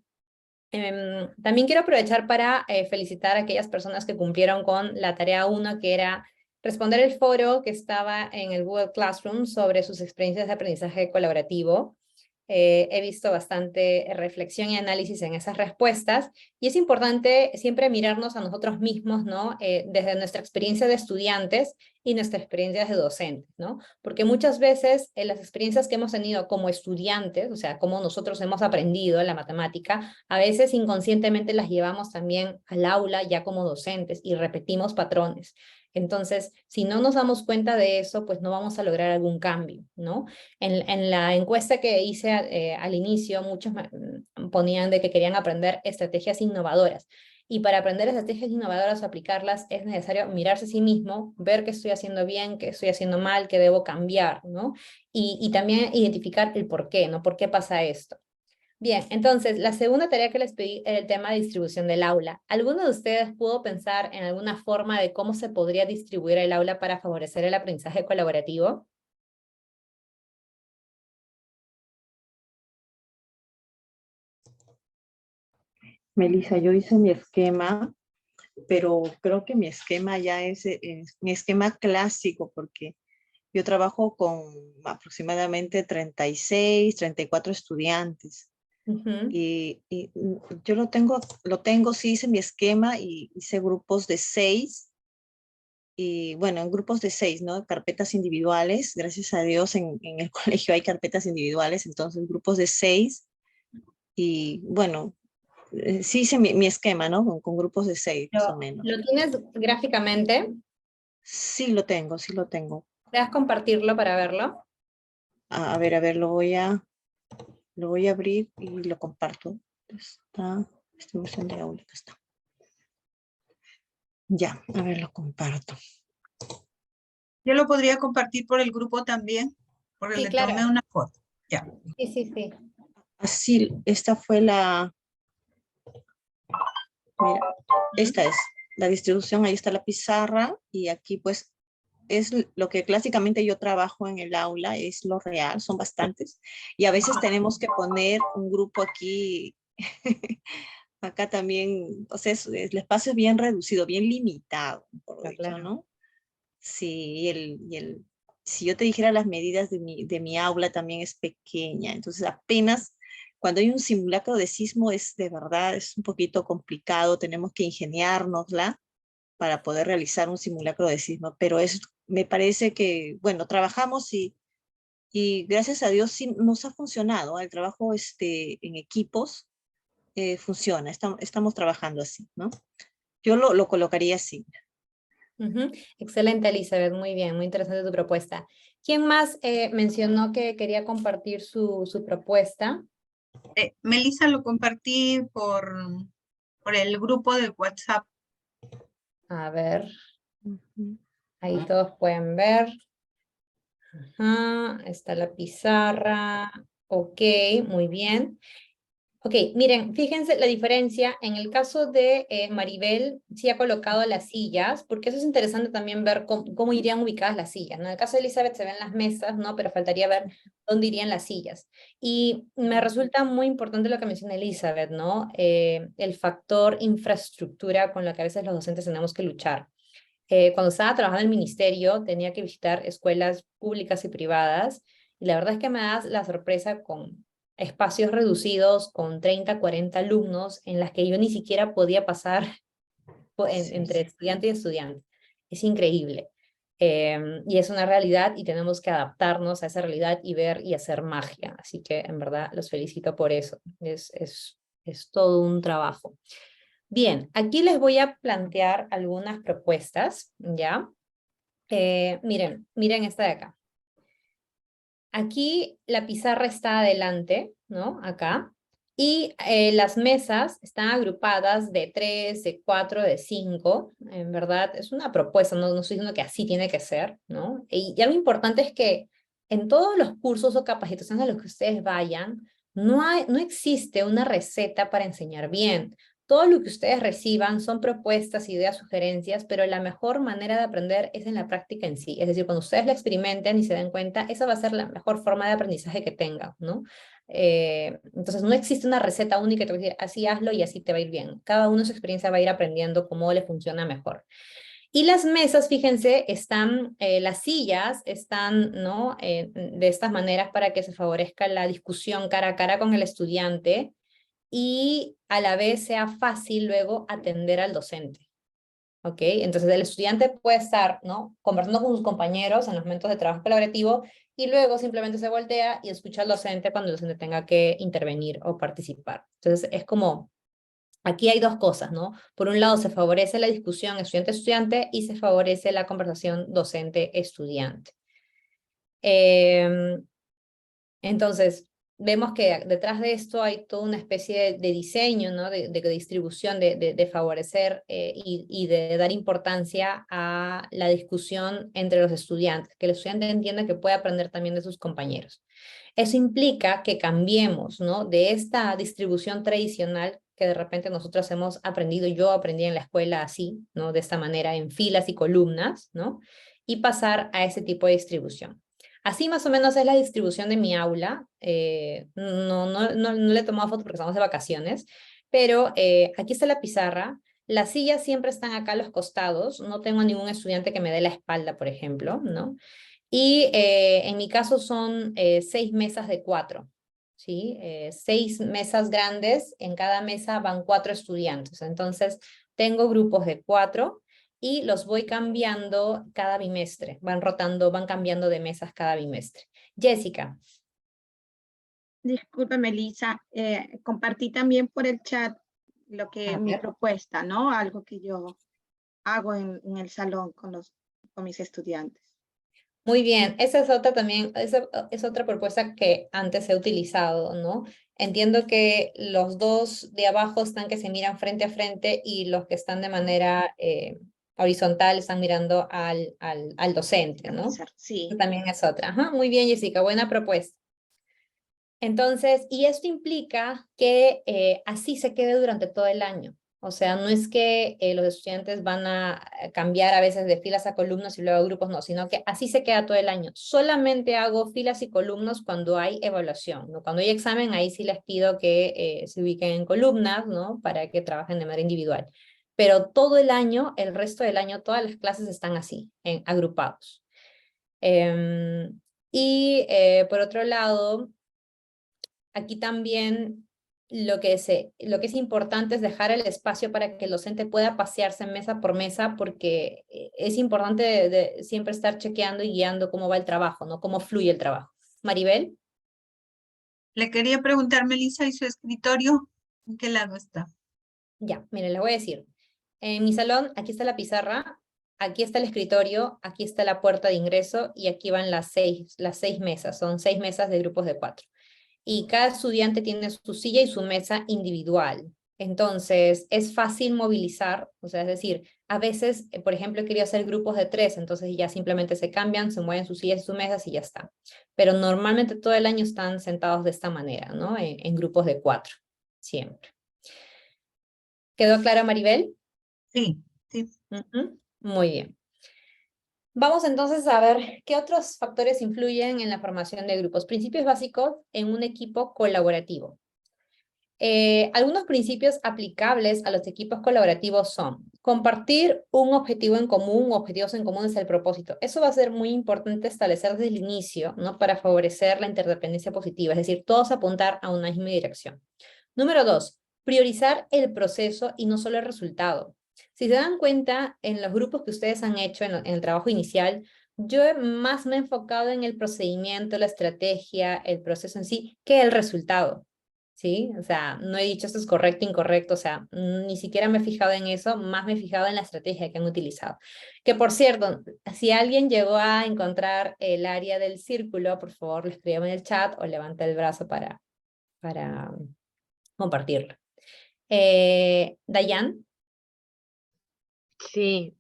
También quiero aprovechar para felicitar a aquellas personas que cumplieron con la tarea 1, que era responder el foro que estaba en el Google Classroom sobre sus experiencias de aprendizaje colaborativo. He visto bastante reflexión y análisis en esas respuestas, y es importante siempre mirarnos a nosotros mismos, ¿no? Desde nuestra experiencia de estudiantes y nuestra experiencia de docentes, ¿no? Porque muchas veces las experiencias que hemos tenido como estudiantes, o sea, como nosotros hemos aprendido la matemática, a veces inconscientemente las llevamos también al aula ya como docentes y repetimos patrones. Entonces, si no nos damos cuenta de eso, pues no vamos a lograr algún cambio, ¿no? En la encuesta que hice al inicio, muchos ponían de que querían aprender estrategias innovadoras. Y para aprender estrategias innovadoras o aplicarlas es necesario mirarse a sí mismo, ver qué estoy haciendo bien, qué estoy haciendo mal, qué debo cambiar, ¿no? Y también identificar el por qué, ¿no? ¿Por qué pasa esto? Bien, entonces, la segunda tarea que les pedí era el tema de distribución del aula. ¿Alguno de ustedes pudo pensar en alguna forma de cómo se podría distribuir el aula para favorecer el aprendizaje colaborativo? Melissa, yo hice mi esquema, pero creo que mi esquema ya es mi esquema clásico, porque yo trabajo con aproximadamente 36, 34 estudiantes. Yo lo tengo, sí hice mi esquema y hice grupos de 6. Y bueno, en grupos de 6, ¿no? Carpetas individuales. Gracias a Dios en el colegio hay carpetas individuales, entonces grupos de 6. Y bueno, sí hice mi esquema, ¿no? Con grupos de 6, más o menos. ¿Lo tienes gráficamente? Sí lo tengo, sí lo tengo. ¿Puedes compartirlo para verlo? A ver, lo voy a abrir y lo comparto. Está, versión de aula, acá está. Ya, a ver, lo comparto. Yo lo podría compartir por el grupo también, porque Sí, le claro. tomé una foto. Ya. Sí. Así, esta fue la... Mira, esta es la distribución, ahí está la pizarra y aquí pues es lo que clásicamente yo trabajo en el aula, es lo real, son bastantes. Y a veces tenemos que poner un grupo aquí, acá también, o sea, el espacio es bien reducido, bien limitado, por dicho, Claro. ¿no? Sí, si yo te dijera las medidas de mi aula también es pequeña, entonces apenas cuando hay un simulacro de sismo es de verdad, es un poquito complicado, tenemos que ingeniárnosla para poder realizar un simulacro de sismo, pero me parece que, bueno, trabajamos y gracias a Dios sí nos ha funcionado, el trabajo en equipos funciona, estamos trabajando así, ¿no? Yo lo colocaría así. Excelente, Elizabeth, muy bien, muy interesante tu propuesta. ¿Quién más mencionó que quería compartir su propuesta? Melissa, lo compartí por el grupo de WhatsApp. A ver, ahí todos pueden ver. Está la pizarra. Ok, muy bien. Ok, miren, fíjense la diferencia. En el caso de Maribel, sí ha colocado las sillas, porque eso es interesante también ver cómo irían ubicadas las sillas, ¿no? En el caso de Elizabeth se ven las mesas, ¿no? Pero faltaría ver dónde irían las sillas. Y me resulta muy importante lo que menciona Elizabeth, ¿no? El factor infraestructura con lo que a veces los docentes tenemos que luchar. Cuando estaba trabajando en el ministerio, tenía que visitar escuelas públicas y privadas, y la verdad es que me da la sorpresa con espacios reducidos, con 30, 40 alumnos, en las que yo ni siquiera podía pasar entre estudiante y estudiante. Es increíble. Y es una realidad y tenemos que adaptarnos a esa realidad y ver y hacer magia. Así que en verdad los felicito por eso. Es todo un trabajo. Bien, aquí les voy a plantear algunas propuestas, ¿ya? Miren esta de acá. Aquí la pizarra está adelante, ¿no? Acá. Y las mesas están agrupadas de 3, de 4, de 5. En verdad, es una propuesta, no estoy diciendo que así tiene que ser, ¿no? Y algo importante es que en todos los cursos o capacitaciones a los que ustedes vayan, no existe una receta para enseñar bien. Todo lo que ustedes reciban son propuestas, ideas, sugerencias, pero la mejor manera de aprender es en la práctica en sí. Es decir, cuando ustedes la experimenten y se den cuenta, esa va a ser la mejor forma de aprendizaje que tengan, ¿no? Entonces no existe una receta única que te va a decir, así hazlo y así te va a ir bien. Cada uno en su experiencia va a ir aprendiendo cómo le funciona mejor. Y las mesas, fíjense, las sillas están, ¿no? De estas maneras para que se favorezca la discusión cara a cara con el estudiante y a la vez sea fácil luego atender al docente. ¿Ok? Entonces el estudiante puede estar, ¿no? Conversando con sus compañeros en los momentos de trabajo colaborativo y luego simplemente se voltea y escucha al docente cuando el docente tenga que intervenir o participar. Entonces es como, aquí hay dos cosas, ¿no? Por un lado se favorece la discusión estudiante-estudiante y se favorece la conversación docente-estudiante. Entonces, vemos que detrás de esto hay toda una especie de diseño, ¿no? de distribución, de favorecer y de dar importancia a la discusión entre los estudiantes, que el estudiante entienda que puede aprender también de sus compañeros. Eso implica que cambiemos, ¿no? De esta distribución tradicional que de repente nosotros hemos aprendido, yo aprendí en la escuela así, ¿no? De esta manera, en filas y columnas, ¿no? Y pasar a ese tipo de distribución. Así más o menos es la distribución de mi aula. No le he tomado foto porque estamos de vacaciones, pero aquí está la pizarra. Las sillas siempre están acá a los costados. No tengo ningún estudiante que me dé la espalda, por ejemplo, ¿no? Y en mi caso son 6 mesas de 4, ¿sí? 6 mesas grandes, en cada mesa van 4 estudiantes. Entonces, tengo grupos de 4 y los voy cambiando cada bimestre. Van rotando, van cambiando de mesas cada bimestre. Jessica. Discúlpame, Lisa, compartí también por el chat lo que mi propuesta, ¿no? Algo que yo hago en el salón con mis estudiantes. Muy bien, esa es otra también, esa es otra propuesta que antes he utilizado, ¿no? Entiendo que los dos de abajo están que se miran frente a frente y los que están de manera horizontal están mirando al docente, ¿no? Sí. Esa también es otra. Ajá, muy bien, Jessica, buena propuesta. Entonces, y esto implica que así se quede durante todo el año. O sea, no es que los estudiantes van a cambiar a veces de filas a columnas y luego a grupos, no, sino que así se queda todo el año. Solamente hago filas y columnas cuando hay evaluación, ¿no? Cuando hay examen, ahí sí les pido que se ubiquen en columnas, ¿no? Para que trabajen de manera individual. Pero todo el año, el resto del año, todas las clases están así, agrupados. Por otro lado, aquí también lo que es importante es dejar el espacio para que el docente pueda pasearse mesa por mesa, porque es importante de siempre estar chequeando y guiando cómo va el trabajo, ¿no? Cómo fluye el trabajo. Maribel. Le quería preguntar, Melissa, ¿y su escritorio? ¿En qué lado está? Ya, miren, les voy a decir. En mi salón, aquí está la pizarra, aquí está el escritorio, aquí está la puerta de ingreso y aquí van las seis mesas. Son 6 mesas de grupos de 4. Y cada estudiante tiene su silla y su mesa individual. Entonces, es fácil movilizar, o sea, es decir, a veces, por ejemplo, he querido hacer grupos de 3, entonces ya simplemente se cambian, se mueven sus sillas y sus mesas y ya está. Pero normalmente todo el año están sentados de esta manera, ¿no? En grupos de 4, siempre. ¿Quedó claro, Maribel? Sí, sí. Muy bien. Vamos entonces a ver qué otros factores influyen en la formación de grupos. Principios básicos en un equipo colaborativo. Algunos principios aplicables a los equipos colaborativos son compartir un objetivo en común, objetivos en común es el propósito. Eso va a ser muy importante establecer desde el inicio, ¿no? Para favorecer la interdependencia positiva, es decir, todos apuntar a una misma dirección. Número 2, priorizar el proceso y no solo el resultado. Si se dan cuenta, en los grupos que ustedes han hecho en el trabajo inicial, yo más me he enfocado en el procedimiento, la estrategia, el proceso en sí, que el resultado, ¿sí? O sea, no he dicho esto es correcto, incorrecto, o sea, ni siquiera me he fijado en eso, más me he fijado en la estrategia que han utilizado. Que por cierto, si alguien llegó a encontrar el área del círculo, por favor, lo escriban en el chat o levanta el brazo para compartirlo. Dayan. Sí,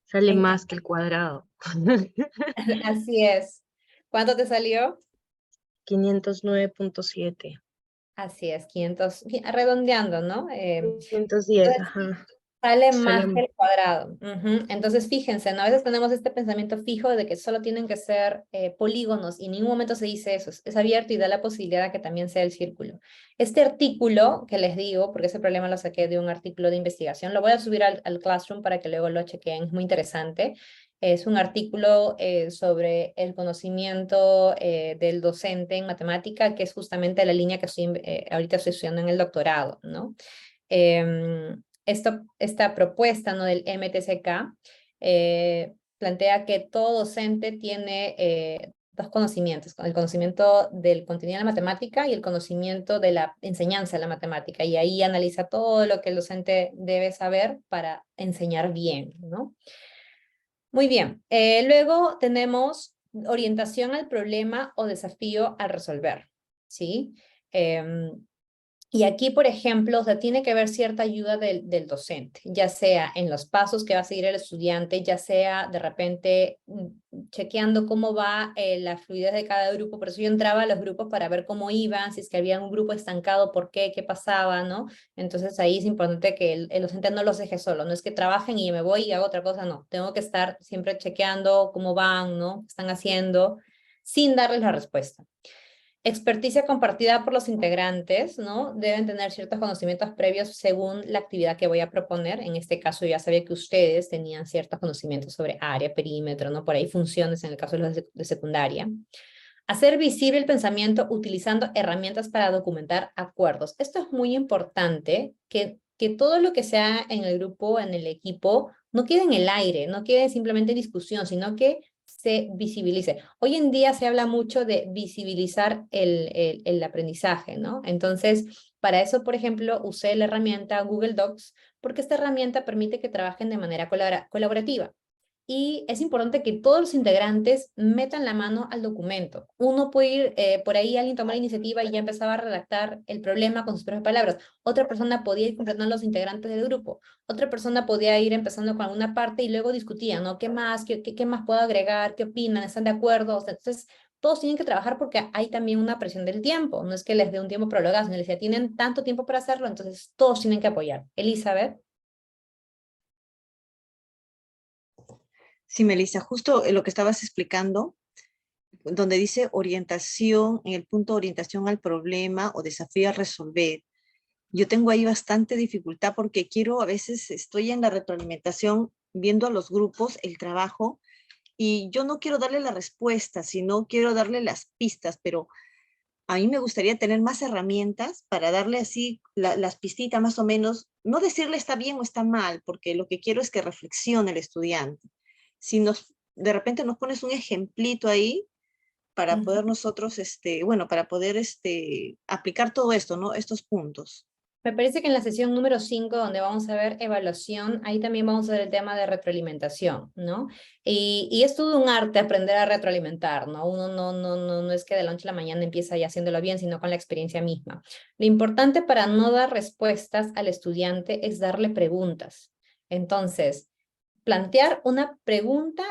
sale Venga. más que el cuadrado. Así es. ¿Cuánto te salió? 509.7. Así es, 500, redondeando, ¿no? 510, Entonces, ajá. sale Sale, más que el cuadrado. Ujú. Entonces, fíjense, ¿no? A veces tenemos este pensamiento fijo de que solo tienen que ser polígonos y en ningún momento se dice eso. Es abierto y da la posibilidad de que también sea el círculo. Este artículo que les digo, porque ese problema lo saqué de un artículo de investigación, lo voy a subir al Classroom para que luego lo chequen, es muy interesante. Es un artículo sobre el conocimiento del docente en matemática, que es justamente la línea que ahorita estoy estudiando en el doctorado, ¿no? Esta propuesta, ¿no?, del MTCK plantea que todo docente tiene dos conocimientos, el conocimiento del contenido de la matemática y el conocimiento de la enseñanza de la matemática, y ahí analiza todo lo que el docente debe saber para enseñar bien, ¿no? Muy bien, luego tenemos orientación al problema o desafío al resolver, ¿sí? Y aquí, por ejemplo, o sea, tiene que haber cierta ayuda del docente, ya sea en los pasos que va a seguir el estudiante, ya sea de repente chequeando cómo va la fluidez de cada grupo. Por eso yo entraba a los grupos para ver cómo iban, si es que había un grupo estancado, por qué pasaba, ¿no? Entonces ahí es importante que el docente no los deje solo, no es que trabajen y me voy y hago otra cosa, no. Tengo que estar siempre chequeando cómo van, ¿no? ¿Qué están haciendo? Sin darles la respuesta. Experticia compartida por los integrantes, ¿no? Deben tener ciertos conocimientos previos según la actividad que voy a proponer. En este caso ya sabía que ustedes tenían ciertos conocimientos sobre área, perímetro, ¿no? Por ahí funciones en el caso de los de secundaria. Hacer visible el pensamiento utilizando herramientas para documentar acuerdos. Esto es muy importante, que todo lo que sea en el grupo, en el equipo, no quede en el aire, no quede simplemente en discusión, sino que se visibilice. Hoy en día se habla mucho de visibilizar el aprendizaje, ¿no? Entonces, para eso, por ejemplo, usé la herramienta Google Docs, porque esta herramienta permite que trabajen de manera colaborativa. Y es importante que todos los integrantes metan la mano al documento. Uno puede ir, por ahí alguien tomó la iniciativa y ya empezaba a redactar el problema con sus propias palabras. Otra persona podía ir completando a los integrantes del grupo. Otra persona podía ir empezando con alguna parte y luego discutían, ¿no? ¿Qué más? ¿Qué más puedo agregar? ¿Qué opinan? ¿Están de acuerdo? O sea, entonces, todos tienen que trabajar porque hay también una presión del tiempo. No es que les dé un tiempo prolongado, sino que les decía, tienen tanto tiempo para hacerlo, entonces todos tienen que apoyar. Elizabeth. Sí, Melissa, justo lo que estabas explicando, donde dice orientación, en el punto de orientación al problema o desafío a resolver. Yo tengo ahí bastante dificultad porque a veces estoy en la retroalimentación viendo a los grupos el trabajo y yo no quiero darle la respuesta, sino quiero darle las pistas, pero a mí me gustaría tener más herramientas para darle así las pistitas más o menos, no decirle está bien o está mal, porque lo que quiero es que reflexione el estudiante. Si de repente nos pones un ejemplito ahí para poder nosotros, bueno, para poder aplicar todo esto, ¿no? Estos puntos. Me parece que en la sesión número 5, donde vamos a ver evaluación, ahí también vamos a ver el tema de retroalimentación, ¿no? Y es todo un arte aprender a retroalimentar, ¿no? Uno no es que de la noche a la mañana empieza ya haciéndolo bien, sino con la experiencia misma. Lo importante para no dar respuestas al estudiante es darle preguntas. Entonces, plantear una pregunta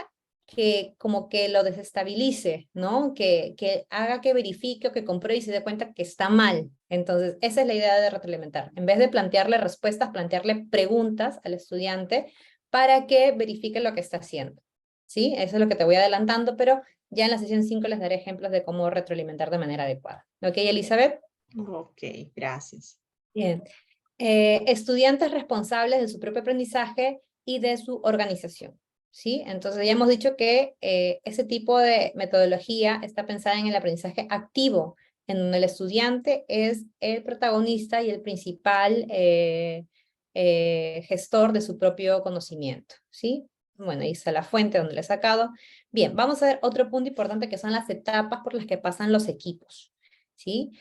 que como que lo desestabilice, ¿no? Que haga que verifique o que compruebe y se dé cuenta que está mal. Entonces, esa es la idea de retroalimentar. En vez de plantearle respuestas, plantearle preguntas al estudiante para que verifique lo que está haciendo. ¿Sí? Eso es lo que te voy adelantando, pero ya en la sesión 5 les daré ejemplos de cómo retroalimentar de manera adecuada. ¿Ok, Elizabeth? Ok, gracias. Bien. Estudiantes responsables de su propio aprendizaje y de su organización, ¿sí? Entonces ya hemos dicho que ese tipo de metodología está pensada en el aprendizaje activo, en donde el estudiante es el protagonista y el principal gestor de su propio conocimiento, ¿sí? Bueno, ahí está la fuente donde lo he sacado. Bien, vamos a ver otro punto importante que son las etapas por las que pasan los equipos, ¿sí?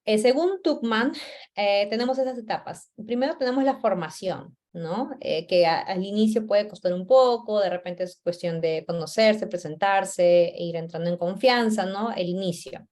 Según Tuckman, tenemos esas etapas. Primero tenemos la formación, ¿no? Que al inicio puede costar un poco, de repente es cuestión de conocerse, presentarse, e ir entrando en confianza, ¿no? El inicio.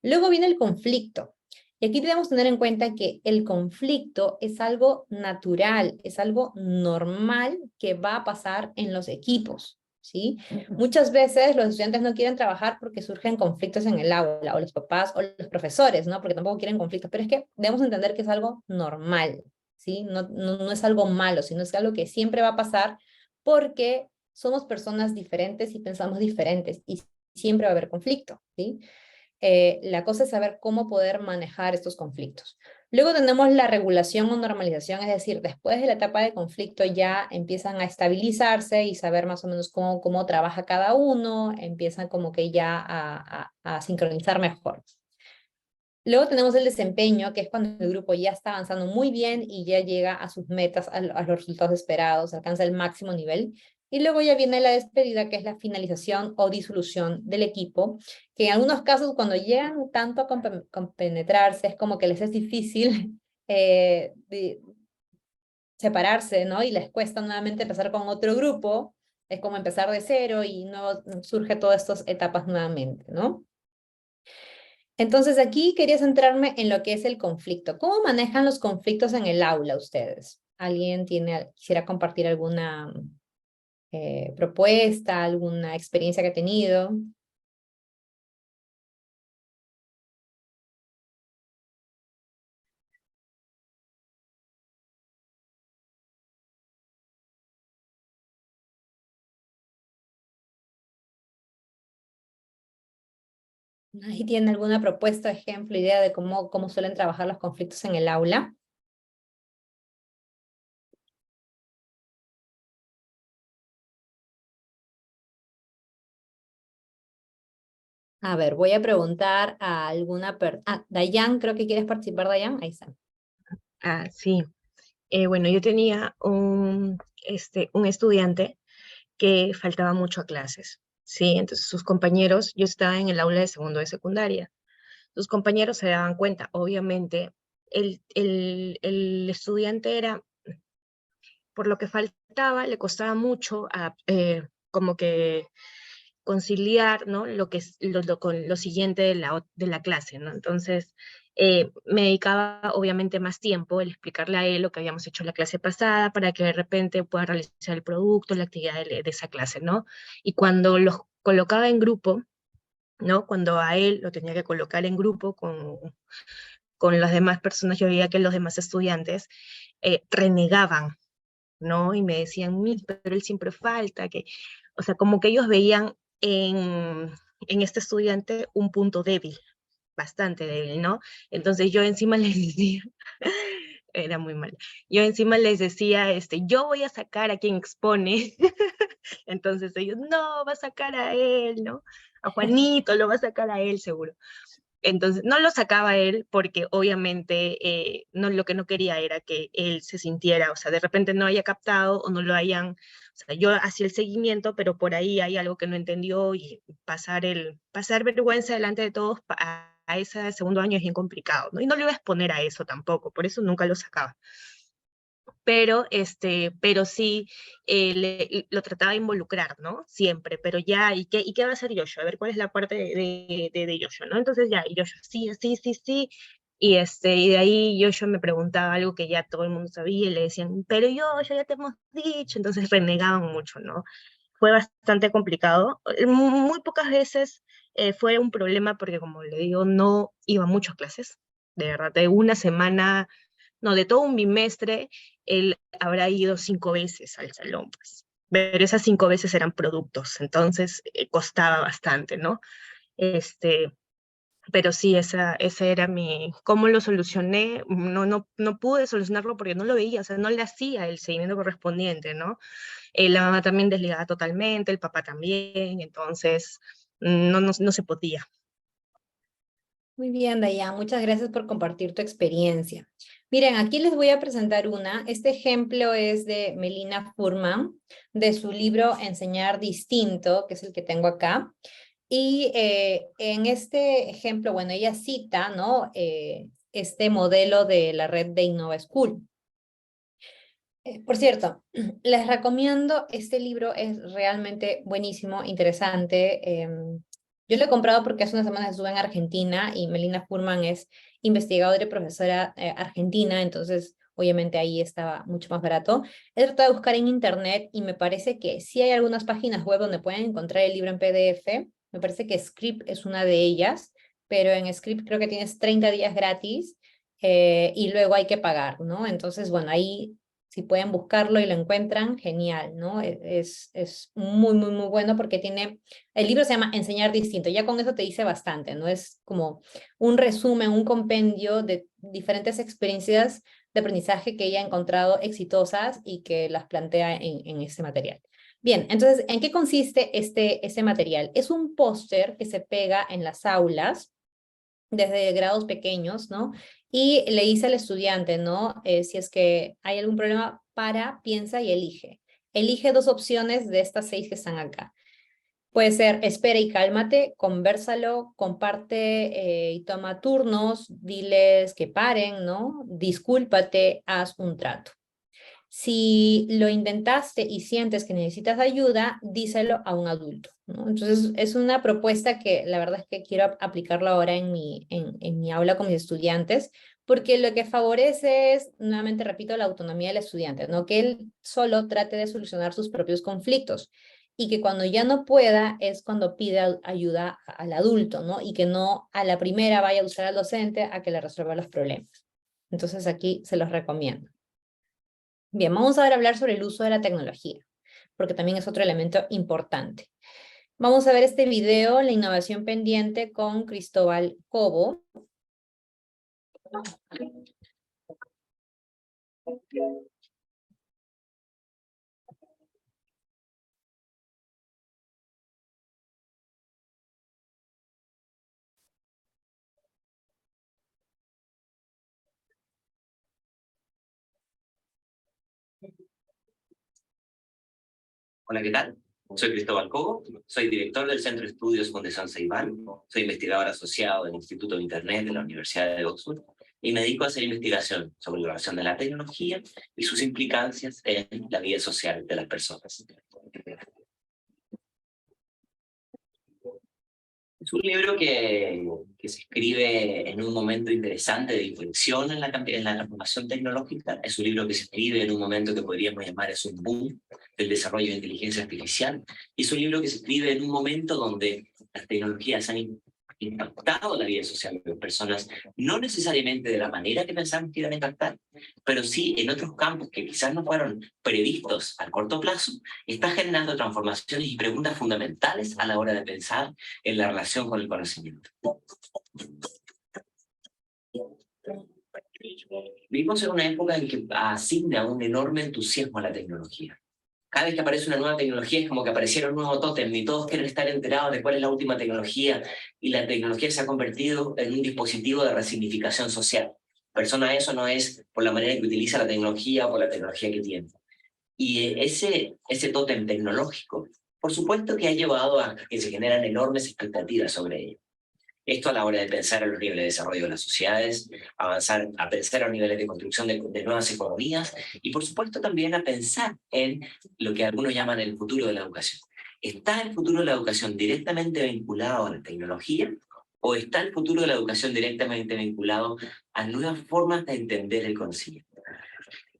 Luego viene el conflicto. Y aquí debemos tener en cuenta que el conflicto es algo natural, es algo normal que va a pasar en los equipos, ¿sí? Muchas veces los estudiantes no quieren trabajar porque surgen conflictos en el aula, o los papás o los profesores, ¿no? Porque tampoco quieren conflictos, pero es que debemos entender que es algo normal, ¿sí? No es algo malo, sino es algo que siempre va a pasar porque somos personas diferentes y pensamos diferentes y siempre va a haber conflicto, ¿sí? La cosa es saber cómo poder manejar estos conflictos. Luego tenemos la regulación o normalización, es decir, después de la etapa de conflicto ya empiezan a estabilizarse y saber más o menos cómo trabaja cada uno, empiezan como que ya a sincronizar mejor. Luego tenemos el desempeño, que es cuando el grupo ya está avanzando muy bien y ya llega a sus metas, a los resultados esperados, alcanza el máximo nivel. Y luego ya viene la despedida, que es la finalización o disolución del equipo, que en algunos casos cuando llegan tanto a compenetrarse es como que les es difícil separarse, ¿no? Y les cuesta nuevamente empezar con otro grupo, es como empezar de cero y no surge todas estas etapas nuevamente, ¿no? Entonces aquí quería centrarme en lo que es el conflicto. ¿Cómo manejan los conflictos en el aula ustedes? ¿Alguien quisiera compartir alguna propuesta, alguna experiencia que ha tenido? ¿Ahí tiene alguna propuesta, ejemplo, idea de cómo suelen trabajar los conflictos en el aula? A ver, voy a preguntar a alguna persona. Dayan, creo que quieres participar, Dayan. Ahí está. Ah, sí. Bueno, yo tenía un estudiante que faltaba mucho a clases, ¿sí? Entonces sus compañeros, yo estaba en el aula de segundo de secundaria, sus compañeros se daban cuenta, obviamente, el estudiante era, por lo que faltaba, le costaba mucho como que conciliar, ¿no? Lo que es con lo siguiente de la clase, ¿no? Entonces, me dedicaba obviamente más tiempo el explicarle a él lo que habíamos hecho la clase pasada para que de repente pueda realizar el producto, la actividad de esa clase, ¿no? Y cuando los colocaba en grupo, ¿no? Cuando a él lo tenía que colocar en grupo con las demás personas, yo veía que los demás estudiantes renegaban, ¿no? Y me decían, pero él siempre falta, o sea, como que ellos veían en este estudiante un punto débil, bastante débil, ¿no? Entonces yo encima les decía, era muy mal, yo encima les decía, yo voy a sacar a quien expone, entonces ellos, no, va a sacar a él, ¿no? A Juanito lo va a sacar a él seguro. Entonces, no lo sacaba él porque obviamente no, lo que no quería era que él se sintiera, o sea, de repente no haya captado o no lo hayan, o sea, yo hacía el seguimiento, pero por ahí hay algo que no entendió y pasar vergüenza delante de todos a ese segundo año es bien complicado, ¿no? Y no le iba a exponer a eso tampoco, por eso nunca lo sacaba. Pero sí lo trataba de involucrar, ¿no? Siempre, pero ya, ¿y qué va a hacer Joshua? A ver, ¿cuál es la parte de Joshua, ¿no? Entonces ya, y Joshua, sí, sí, sí, sí, y de ahí Joshua me preguntaba algo que ya todo el mundo sabía, y le decían, pero Joshua, ya te hemos dicho, entonces renegaban mucho, ¿no? Fue bastante complicado, muy pocas veces fue un problema porque, como le digo, no iba a muchas clases, de verdad, de una semana, no, de todo un bimestre, él habrá ido 5 veces al salón, pues. Pero esas 5 veces eran productos, entonces costaba bastante, ¿no? Este, pero sí, esa era ¿cómo lo solucioné? No pude solucionarlo porque no lo veía, o sea, no le hacía el seguimiento correspondiente, ¿no? La mamá también desligada totalmente, el papá también, entonces no se podía. Muy bien, Dayan, muchas gracias por compartir tu experiencia. Miren, aquí les voy a presentar una. Este ejemplo es de Melina Furman, de su libro Enseñar Distinto, que es el que tengo acá. Y en este ejemplo, bueno, ella cita, ¿no? Este modelo de la red de Innova School. Por cierto, les recomiendo, este libro es realmente buenísimo, interesante. Yo lo he comprado porque hace unas semanas estuve en Argentina y Melina Furman es investigadora y profesora argentina, entonces obviamente ahí estaba mucho más barato. He tratado de buscar en internet y me parece que sí hay algunas páginas web donde pueden encontrar el libro en PDF. Me parece que Script es una de ellas, pero en Script creo que tienes 30 días gratis y luego hay que pagar, ¿no? Entonces, bueno, ahí si pueden buscarlo y lo encuentran, genial, ¿no? Es muy, muy, muy bueno porque tiene, el libro se llama Enseñar Distinto, ya con eso te dice bastante, ¿no? Es como un resumen, un compendio de diferentes experiencias de aprendizaje que ella ha encontrado exitosas y que las plantea en este material. Bien, entonces, ¿en qué consiste este material? Es un póster que se pega en las aulas desde grados pequeños, ¿no? Y le dice al estudiante, ¿no? Si es que hay algún problema, piensa y elige. Elige 2 opciones de estas 6 que están acá. Puede ser espera y cálmate, convérsalo, comparte y toma turnos, diles que paren, ¿no? Discúlpate, haz un trato. Si lo intentaste y sientes que necesitas ayuda, díselo a un adulto, ¿no? Entonces, es una propuesta que la verdad es que quiero aplicarla ahora en mi aula con mis estudiantes, porque lo que favorece es, nuevamente repito, la autonomía del estudiante, ¿no? Que él solo trate de solucionar sus propios conflictos y que cuando ya no pueda es cuando pide ayuda al adulto, ¿no? Y que no a la primera vaya a usar al docente a que le resuelva los problemas. Entonces, aquí se los recomiendo. Bien, vamos ahora a hablar sobre el uso de la tecnología, porque también es otro elemento importante. Vamos a ver este video, La innovación pendiente, con Cristóbal Cobo. Hola, ¿qué tal? Soy Cristóbal Cobo, soy director del Centro de Estudios Fundación Ceibal, soy investigador asociado del Instituto de Internet de la Universidad de Oxford y me dedico a hacer investigación sobre la relación de la tecnología y sus implicancias en la vida social de las personas. Es un libro que se escribe en un momento interesante de inflexión en la transformación tecnológica. Es un libro que se escribe en un momento que podríamos llamar es un boom del desarrollo de inteligencia artificial. Y es un libro que se escribe en un momento donde las tecnologías han impactado la vida social de las personas, no necesariamente de la manera que pensamos que iban a impactar, pero sí en otros campos que quizás no fueron previstos a corto plazo, está generando transformaciones y preguntas fundamentales a la hora de pensar en la relación con el conocimiento. Vivimos en una época en que asigna un enorme entusiasmo a la tecnología. Cada vez que aparece una nueva tecnología es como que apareciera un nuevo tótem y todos quieren estar enterados de cuál es la última tecnología y la tecnología se ha convertido en un dispositivo de resignificación social. Persona eso no es por la manera en que utiliza la tecnología o por la tecnología que tiene. Y ese tótem tecnológico, por supuesto que ha llevado a que se generan enormes expectativas sobre ello. Esto a la hora de pensar en los niveles de desarrollo de las sociedades, avanzar a pensar en los niveles de construcción de nuevas economías y por supuesto también a pensar en lo que algunos llaman el futuro de la educación. ¿Está el futuro de la educación directamente vinculado a la tecnología o está el futuro de la educación directamente vinculado a nuevas formas de entender el conocimiento?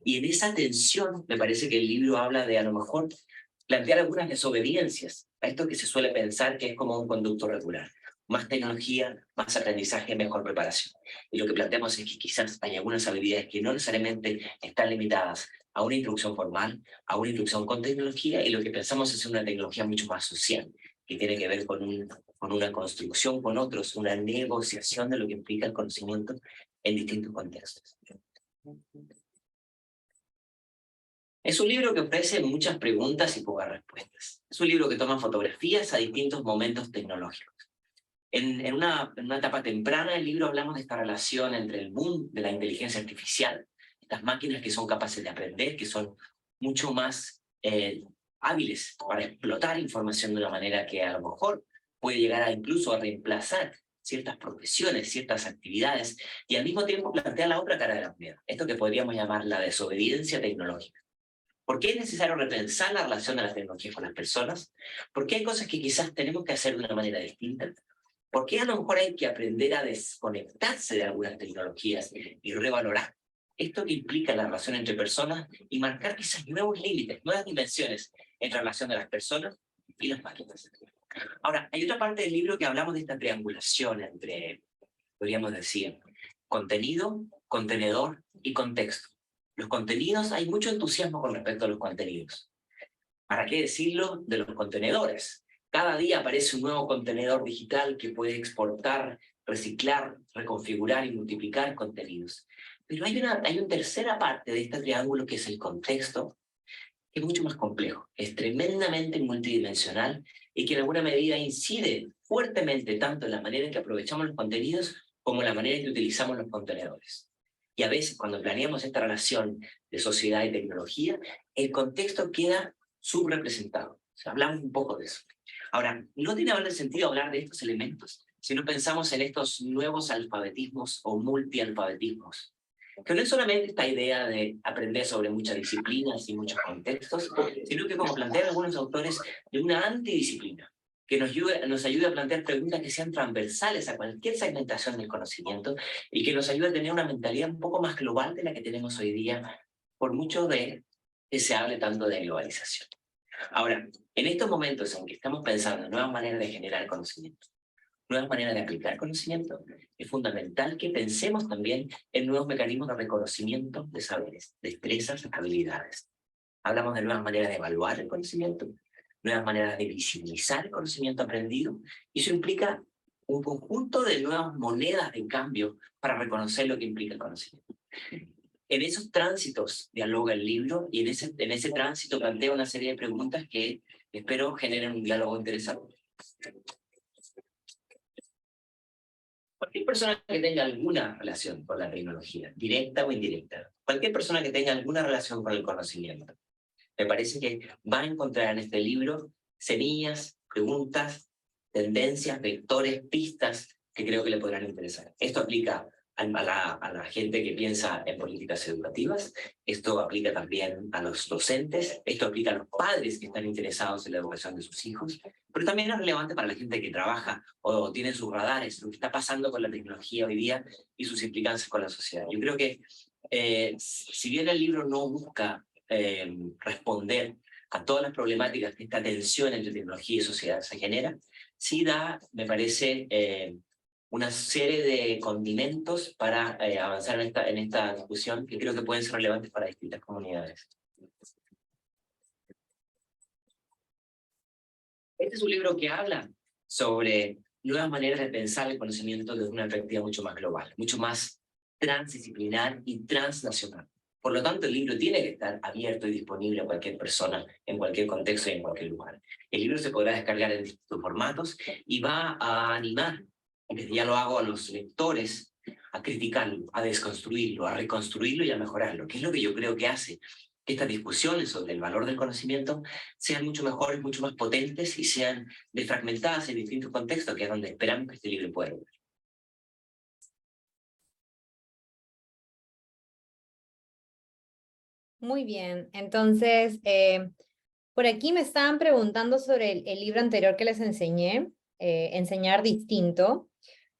Y en esa tensión me parece que el libro habla de a lo mejor plantear algunas desobediencias a esto que se suele pensar que es como un conducto regular. Más tecnología, más aprendizaje, mejor preparación. Y lo que planteamos es que quizás hay algunas habilidades que no necesariamente están limitadas a una instrucción formal, a una instrucción con tecnología, y lo que pensamos es una tecnología mucho más social, que tiene que ver con una construcción con otros, una negociación de lo que implica el conocimiento en distintos contextos. Es un libro que ofrece muchas preguntas y pocas respuestas. Es un libro que toma fotografías a distintos momentos tecnológicos. En una etapa temprana del libro hablamos de esta relación entre el boom de la inteligencia artificial, estas máquinas que son capaces de aprender, que son mucho más hábiles para explotar información de una manera que a lo mejor puede llegar a incluso a reemplazar ciertas profesiones, ciertas actividades, y al mismo tiempo plantea la otra cara de la moneda, esto que podríamos llamar la desobediencia tecnológica. ¿Por qué es necesario repensar la relación de las tecnologías con las personas? ¿Por qué hay cosas que quizás tenemos que hacer de una manera distinta? ¿Por qué a lo mejor hay que aprender a desconectarse de algunas tecnologías y revalorar esto que implica la relación entre personas y marcar quizás nuevos límites, nuevas dimensiones en relación de las personas y las máquinas? Ahora, hay otra parte del libro que hablamos de esta triangulación entre, podríamos decir, contenido, contenedor y contexto. Los contenidos, hay mucho entusiasmo con respecto a los contenidos. ¿Para qué decirlo de los contenedores? Cada día aparece un nuevo contenedor digital que puede exportar, reciclar, reconfigurar y multiplicar contenidos. Pero hay una tercera parte de este triángulo que es el contexto, que es mucho más complejo, es tremendamente multidimensional y que en alguna medida incide fuertemente tanto en la manera en que aprovechamos los contenidos como en la manera en que utilizamos los contenedores. Y a veces cuando planeamos esta relación de sociedad y tecnología, el contexto queda subrepresentado. O sea, hablamos un poco de eso. Ahora, no tiene ahora sentido hablar de estos elementos si no pensamos en estos nuevos alfabetismos o multialfabetismos, que no es solamente esta idea de aprender sobre muchas disciplinas y muchos contextos, sino que, como plantean algunos autores, de una antidisciplina, que nos ayude a plantear preguntas que sean transversales a cualquier segmentación del conocimiento y que nos ayude a tener una mentalidad un poco más global de la que tenemos hoy día, por mucho de que se hable tanto de globalización. Ahora, en estos momentos en que estamos pensando en nuevas maneras de generar conocimiento, nuevas maneras de aplicar conocimiento, es fundamental que pensemos también en nuevos mecanismos de reconocimiento de saberes, destrezas, habilidades. Hablamos de nuevas maneras de evaluar el conocimiento, nuevas maneras de visibilizar el conocimiento aprendido, y eso implica un conjunto de nuevas monedas de cambio para reconocer lo que implica el conocimiento. En esos tránsitos dialoga el libro, y en ese tránsito plantea una serie de preguntas que espero generen un diálogo interesante. Cualquier persona que tenga alguna relación con la tecnología, directa o indirecta, cualquier persona que tenga alguna relación con el conocimiento, me parece que va a encontrar en este libro semillas, preguntas, tendencias, vectores, pistas que creo que le podrán interesar. Esto aplica a la gente que piensa en políticas educativas, esto aplica también a los docentes, esto aplica a los padres que están interesados en la educación de sus hijos, pero también es relevante para la gente que trabaja o tiene sus radares, lo que está pasando con la tecnología hoy día y sus implicancias con la sociedad. Yo creo que si bien el libro no busca responder a todas las problemáticas que esta tensión entre tecnología y sociedad se genera, sí da, me parece, una serie de condimentos para avanzar en esta discusión que creo que pueden ser relevantes para distintas comunidades. Este es un libro que habla sobre nuevas maneras de pensar el conocimiento desde una perspectiva mucho más global, mucho más transdisciplinar y transnacional. Por lo tanto, el libro tiene que estar abierto y disponible a cualquier persona, en cualquier contexto y en cualquier lugar. El libro se podrá descargar en distintos formatos y va a animar, y desde ya lo hago, a los lectores a criticarlo, a desconstruirlo, a reconstruirlo y a mejorarlo, que es lo que yo creo que hace que estas discusiones sobre el valor del conocimiento sean mucho mejores, mucho más potentes y sean desfragmentadas en distintos contextos, que es donde esperamos que este libro pueda lograr. Muy bien, entonces, por aquí me estaban preguntando sobre el libro anterior que les enseñé, Enseñar Distinto.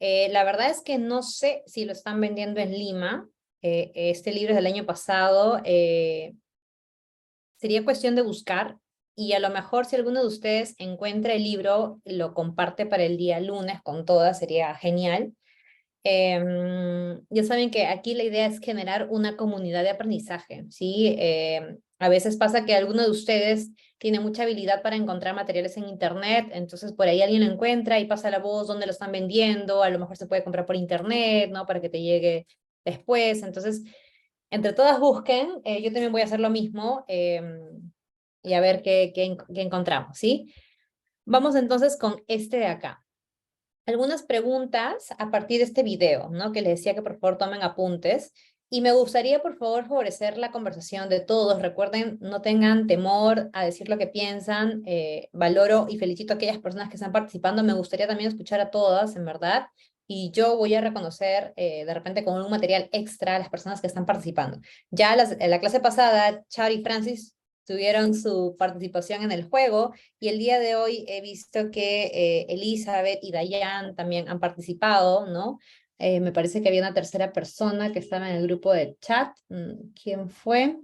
La verdad es que no sé si lo están vendiendo en Lima. Este libro es del año pasado. Sería cuestión de buscar, y a lo mejor si alguno de ustedes encuentra el libro, lo comparte para el día lunes con todas, sería genial. Ya saben que aquí la idea es generar una comunidad de aprendizaje, ¿sí? A veces pasa que alguno de ustedes tiene mucha habilidad para encontrar materiales en internet, entonces por ahí alguien lo encuentra y pasa la voz dónde lo están vendiendo, a lo mejor se puede comprar por internet, ¿no? Para que te llegue después. Entonces, entre todas busquen, yo también voy a hacer lo mismo y a ver qué encontramos, ¿sí? Vamos entonces con este de acá. algunas preguntas a partir de este video, ¿no? Que les decía que por favor tomen apuntes. Y me gustaría, por favor, favorecer la conversación de todos. Recuerden, no tengan temor a decir lo que piensan. Valoro y felicito a aquellas personas que están participando. Me gustaría también escuchar a todas, en verdad. Y yo voy a reconocer de repente con un material extra a las personas que están participando. Ya en la clase pasada, Char y Francis tuvieron su participación en el juego y el día de hoy he visto que Elizabeth y Dayan también han participado, ¿no? Me parece que había una tercera persona que estaba en el grupo de chat. ¿Quién fue?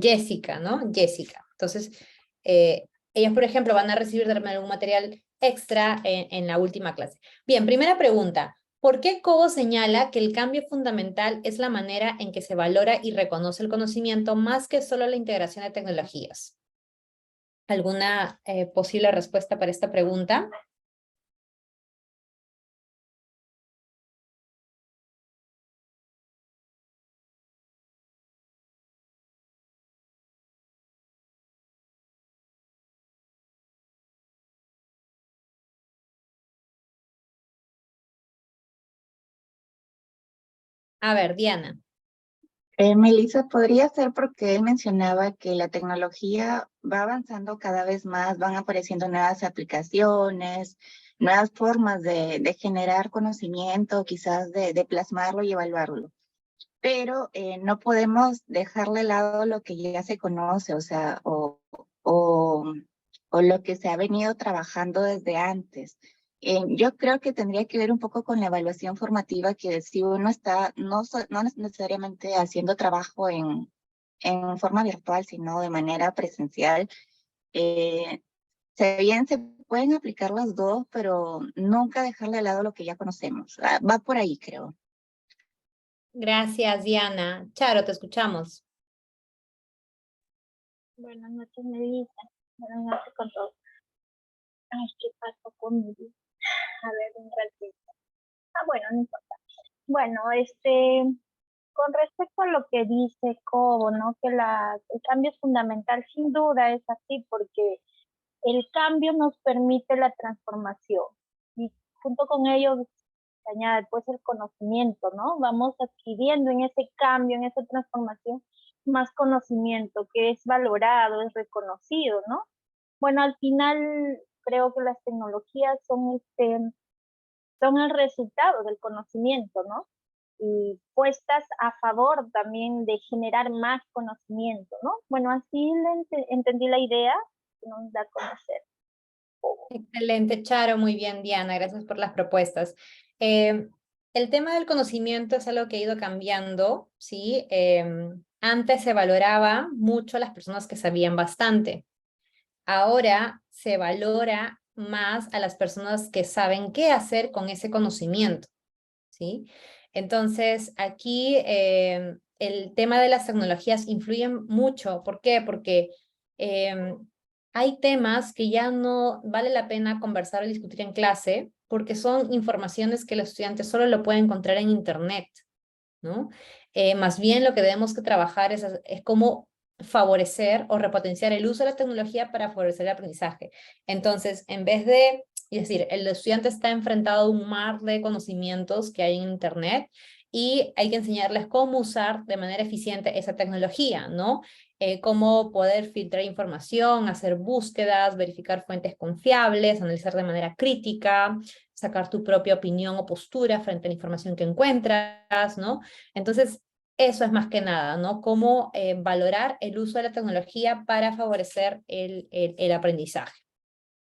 Jessica, ¿no? Jessica. Entonces, ellas, por ejemplo, van a recibir de repente algún material extra en la última clase. Bien, primera pregunta. ¿Por qué Cobo señala que el cambio fundamental es la manera en que se valora y reconoce el conocimiento más que solo la integración de tecnologías? ¿Alguna posible respuesta para esta pregunta? A ver, Diana. Melissa, podría ser porque él mencionaba que la tecnología va avanzando cada vez más, van apareciendo nuevas aplicaciones, nuevas formas de generar conocimiento, quizás de plasmarlo y evaluarlo. Pero no podemos dejarle de lado lo que ya se conoce, o sea, o lo que se ha venido trabajando desde antes. Yo creo que tendría que ver un poco con la evaluación formativa, que si uno está no necesariamente haciendo trabajo en forma virtual, sino de manera presencial, bien se pueden aplicar las dos, pero nunca dejarle de lado lo que ya conocemos. Va por ahí, creo. Gracias, Diana. Charo, te escuchamos. Buenas noches, Melissa. Buenas noches con todos. Ay, ¿qué pasó conmigo? A ver, un ratito. Bueno, no importa. Bueno, con respecto a lo que dice Cobo, ¿no? Que el cambio es fundamental, sin duda es así, porque el cambio nos permite la transformación. Y junto con ello se añade pues el conocimiento, ¿no? Vamos adquiriendo en ese cambio, en esa transformación, más conocimiento que es valorado, es reconocido, ¿no? Bueno, al final creo que las tecnologías son el resultado del conocimiento, ¿no? Y puestas a favor también de generar más conocimiento, ¿no? Bueno, así entendí la idea que nos da a conocer. Excelente, Charo, muy bien, Diana, gracias por las propuestas. El tema del conocimiento es algo que ha ido cambiando, ¿sí? Antes se valoraba mucho a las personas que sabían bastante. Ahora se valora más a las personas que saben qué hacer con ese conocimiento, ¿sí? Entonces, aquí el tema de las tecnologías influye mucho. ¿Por qué? Porque hay temas que ya no vale la pena conversar o discutir en clase porque son informaciones que los estudiantes solo lo pueden encontrar en internet, ¿no? Más bien lo que debemos que trabajar es cómo favorecer o repotenciar el uso de la tecnología para favorecer el aprendizaje. Entonces, en vez de, es decir, el estudiante está enfrentado a un mar de conocimientos que hay en internet y hay que enseñarles cómo usar de manera eficiente esa tecnología, ¿no? Cómo poder filtrar información, hacer búsquedas, verificar fuentes confiables, analizar de manera crítica, sacar tu propia opinión o postura frente a la información que encuentras, ¿no? Entonces, eso es más que nada, ¿no? Cómo valorar el uso de la tecnología para favorecer el aprendizaje.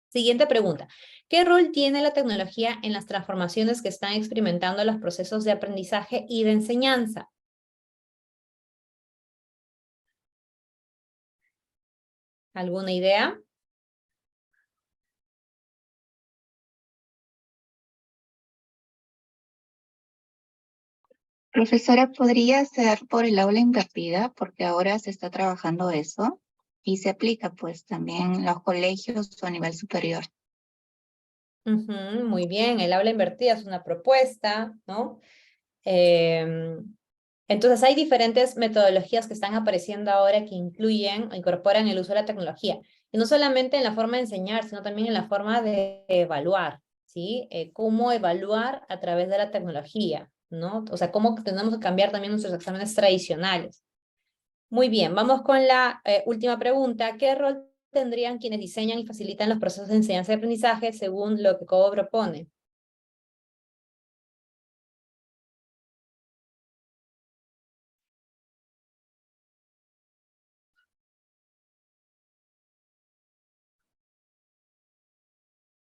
Siguiente pregunta. ¿Qué rol tiene la tecnología en las transformaciones que están experimentando los procesos de aprendizaje y de enseñanza? ¿Alguna idea? Profesora, ¿podría ser por el aula invertida? Porque ahora se está trabajando eso y se aplica pues también en los colegios o a nivel superior. Muy bien, el aula invertida es una propuesta, ¿no? Entonces hay diferentes metodologías que están apareciendo ahora que incluyen o incorporan el uso de la tecnología. Y no solamente en la forma de enseñar, sino también en la forma de evaluar, ¿sí? Cómo evaluar a través de la tecnología, ¿no? O sea, cómo tenemos que cambiar también nuestros exámenes tradicionales. Muy bien, vamos con la última pregunta. ¿Qué rol tendrían quienes diseñan y facilitan los procesos de enseñanza y aprendizaje según lo que Cobo propone?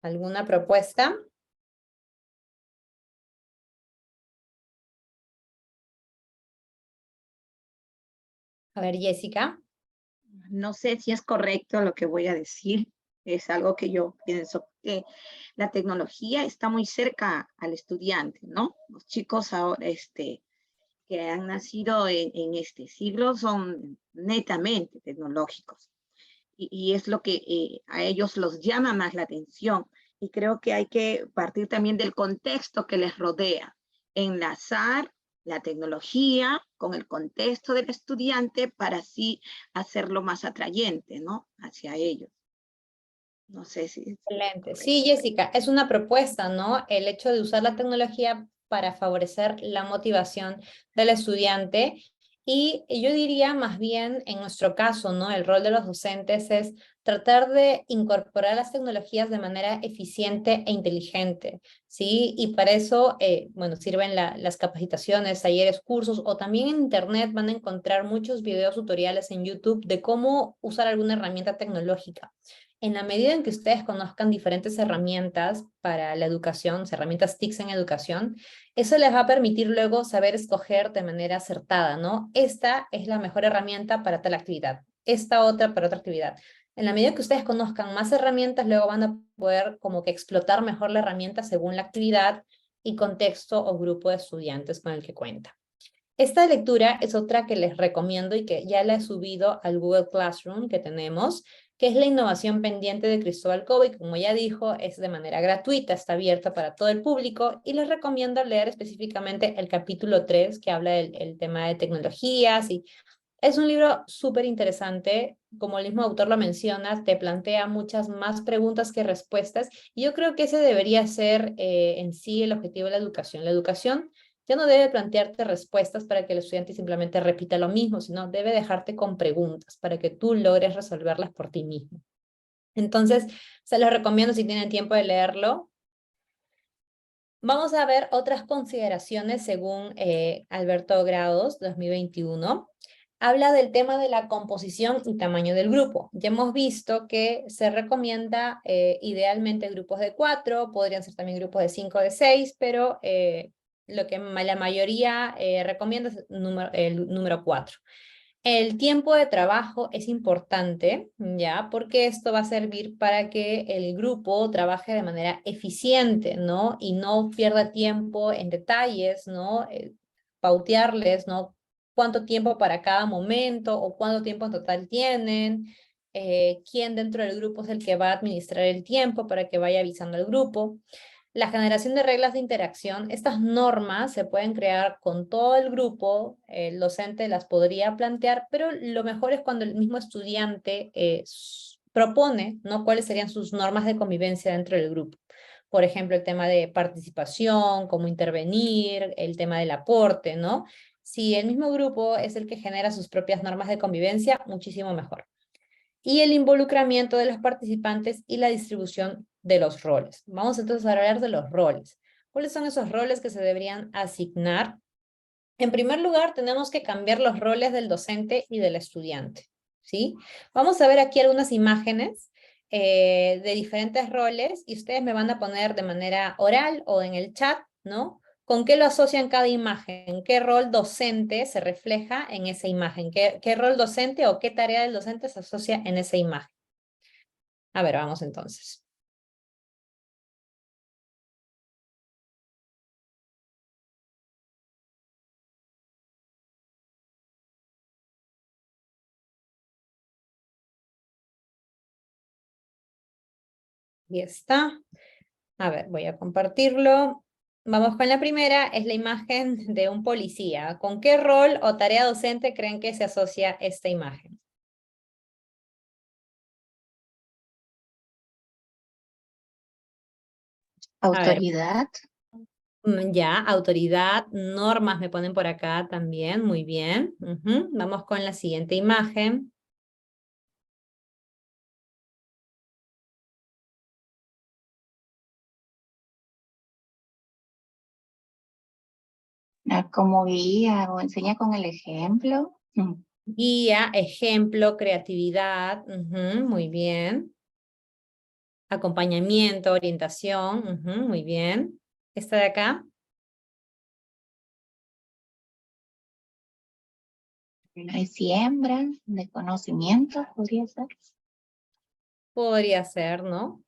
¿Alguna propuesta? A ver, Jessica. No sé si es correcto lo que voy a decir. Es algo que yo pienso que la tecnología está muy cerca al estudiante, ¿no? Los chicos ahora, que han nacido en este siglo son netamente tecnológicos. Y es lo que a ellos los llama más la atención. Y creo que hay que partir también del contexto que les rodea, enlazar la tecnología con el contexto del estudiante para así hacerlo más atrayente, ¿no? Hacia ellos. No sé si es Excelente. correcto. Sí, Jessica, es una propuesta, ¿no? El hecho de usar la tecnología para favorecer la motivación del estudiante. Y yo diría más bien, en nuestro caso, ¿no? El rol de los docentes es tratar de incorporar las tecnologías de manera eficiente e inteligente, ¿sí? Y para eso, bueno, sirven las capacitaciones, talleres, cursos, o también en Internet van a encontrar muchos videos tutoriales en YouTube de cómo usar alguna herramienta tecnológica. En la medida en que ustedes conozcan diferentes herramientas para la educación, herramientas TICs en educación, eso les va a permitir luego saber escoger de manera acertada, ¿no? Esta es la mejor herramienta para tal actividad, esta otra para otra actividad. En la medida que ustedes conozcan más herramientas, luego van a poder como que explotar mejor la herramienta según la actividad y contexto o grupo de estudiantes con el que cuenta. Esta lectura es otra que les recomiendo y que ya la he subido al Google Classroom que tenemos, que es La innovación pendiente de Cristóbal Cobo, y como ya dijo, es de manera gratuita, está abierta para todo el público, y les recomiendo leer específicamente el capítulo 3, que habla del tema de tecnologías, y es un libro súper interesante, como el mismo autor lo menciona, te plantea muchas más preguntas que respuestas, y yo creo que ese debería ser en sí el objetivo de la educación. La educación ya no debe plantearte respuestas para que el estudiante simplemente repita lo mismo, sino debe dejarte con preguntas para que tú logres resolverlas por ti mismo. Entonces, se los recomiendo si tienen tiempo de leerlo. Vamos a ver otras consideraciones según Alberto Grados, 2021. Habla del tema de la composición y tamaño del grupo. Ya hemos visto que se recomienda idealmente grupos de 4, podrían ser también grupos de 5 o de 6, pero lo que la mayoría recomienda es el número 4. El tiempo de trabajo es importante, ¿ya? Porque esto va a servir para que el grupo trabaje de manera eficiente, ¿no? Y no pierda tiempo en detalles, ¿no? Pautearles, ¿no? Cuánto tiempo para cada momento o cuánto tiempo en total tienen, quién dentro del grupo es el que va a administrar el tiempo para que vaya avisando al grupo. La generación de reglas de interacción, estas normas se pueden crear con todo el grupo, el docente las podría plantear, pero lo mejor es cuando el mismo estudiante propone, ¿no? Cuáles serían sus normas de convivencia dentro del grupo. Por ejemplo, el tema de participación, cómo intervenir, el tema del aporte, ¿no? Si el mismo grupo es el que genera sus propias normas de convivencia, muchísimo mejor. Y el involucramiento de los participantes y la distribución de los roles. Vamos entonces a hablar de los roles. ¿Cuáles son esos roles que se deberían asignar? En primer lugar, tenemos que cambiar los roles del docente y del estudiante, ¿sí? Vamos a ver aquí algunas imágenes de diferentes roles y ustedes me van a poner de manera oral o en el chat, ¿no? ¿Con qué lo asocian cada imagen? ¿Qué rol docente se refleja en esa imagen? ¿Qué rol docente o qué tarea del docente se asocia en esa imagen? A ver, vamos entonces. Ahí está. A ver, voy a compartirlo. Vamos con la primera, es la imagen de un policía. ¿Con qué rol o tarea docente creen que se asocia esta imagen? Autoridad. Ya, autoridad, normas me ponen por acá también, muy bien. Ujú. Vamos con la siguiente imagen. Como guía o enseña con el ejemplo. Guía, ejemplo, creatividad, ujú, muy bien. Acompañamiento, orientación, ujú, muy bien. Esta de acá, Siembra de conocimiento, podría ser. podría ser, ¿no?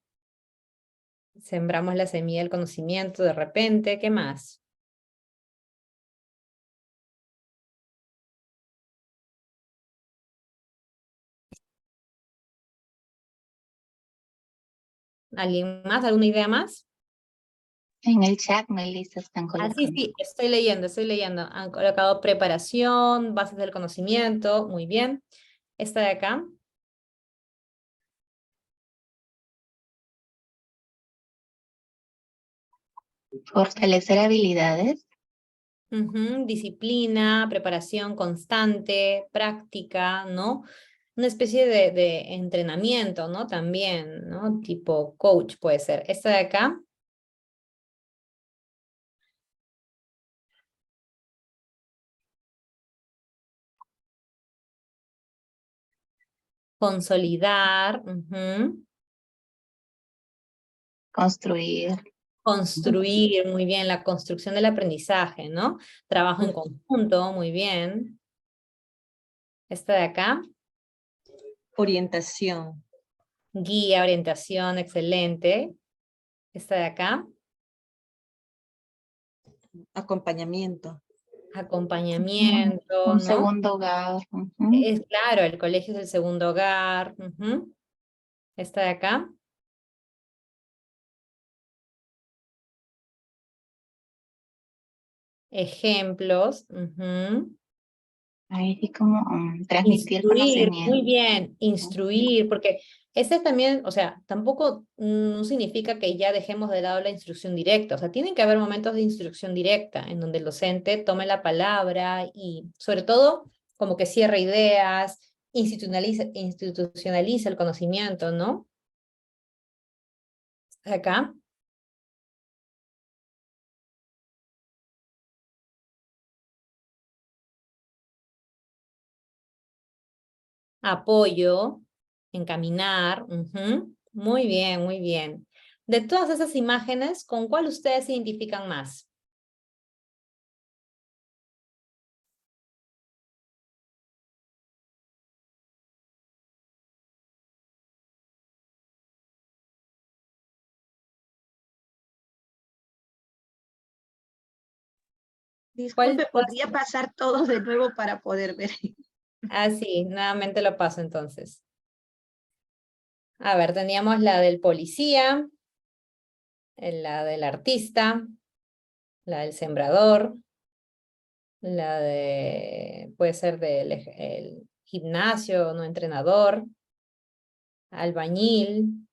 Sembramos la semilla del conocimiento de repente, ¿qué más? ¿Alguien más? ¿Alguna idea más? En el chat, Melissa, están Ah, sí, colocando. sí, estoy leyendo. Han colocado preparación, bases del conocimiento, muy bien. Esta de acá, Fortalecer habilidades. ujú, disciplina, preparación constante, práctica, ¿no? Una especie de entrenamiento, ¿no? También, ¿no? Tipo coach puede ser. Esta de acá, consolidar, ujú. Construir. Construir, muy bien, la construcción del aprendizaje, ¿no? Trabajo en conjunto, muy bien. Esta de acá, Orientación, guía, orientación, excelente. Esta de acá, acompañamiento, acompañamiento, Un ¿no? segundo hogar. Es claro, el colegio es el segundo hogar. Ujú. Esta de acá, ejemplos. Ujú. Ahí sí como transmitir Instruir, muy conocimiento. bien, instruir, porque ese también, o sea, tampoco no significa que ya dejemos de lado la instrucción directa, o sea, tienen que haber momentos de instrucción directa en donde el docente tome la palabra y sobre todo como que cierre ideas, institucionaliza el conocimiento, ¿no? Acá, apoyo, encaminar, ujú. Muy bien, muy bien. De todas esas imágenes, ¿con cuál ustedes se identifican más? ¿Cuál de Disculpe, todas? ¿podría pasar todos de nuevo para poder ver? Ah, sí, nuevamente lo paso entonces. A ver, teníamos la del policía, la del artista, la del sembrador, la de, puede ser del el gimnasio, no entrenador, albañil,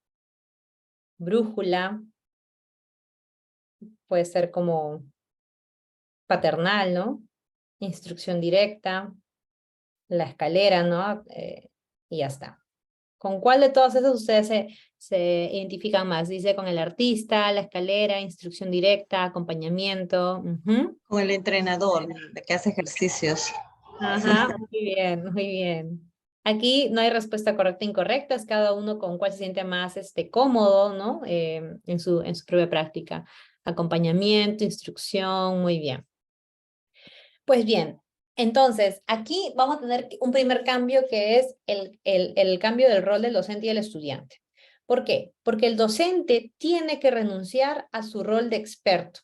brújula, puede ser como paternal, ¿no? Instrucción directa, la escalera, ¿no? Y ya está. ¿Con cuál de todas esas ustedes se identifican más? Dice con el artista, la escalera, instrucción directa, acompañamiento. Ujú. con el entrenador de que hace ejercicios. Ajá, muy bien, muy bien. Aquí no hay respuesta correcta e incorrecta, es cada uno con cuál se siente más cómodo, ¿no? En su propia práctica. Acompañamiento, instrucción, muy bien. Pues bien, entonces aquí vamos a tener un primer cambio que es el cambio del rol del docente y el estudiante. ¿Por qué? Porque el docente tiene que renunciar a su rol de experto,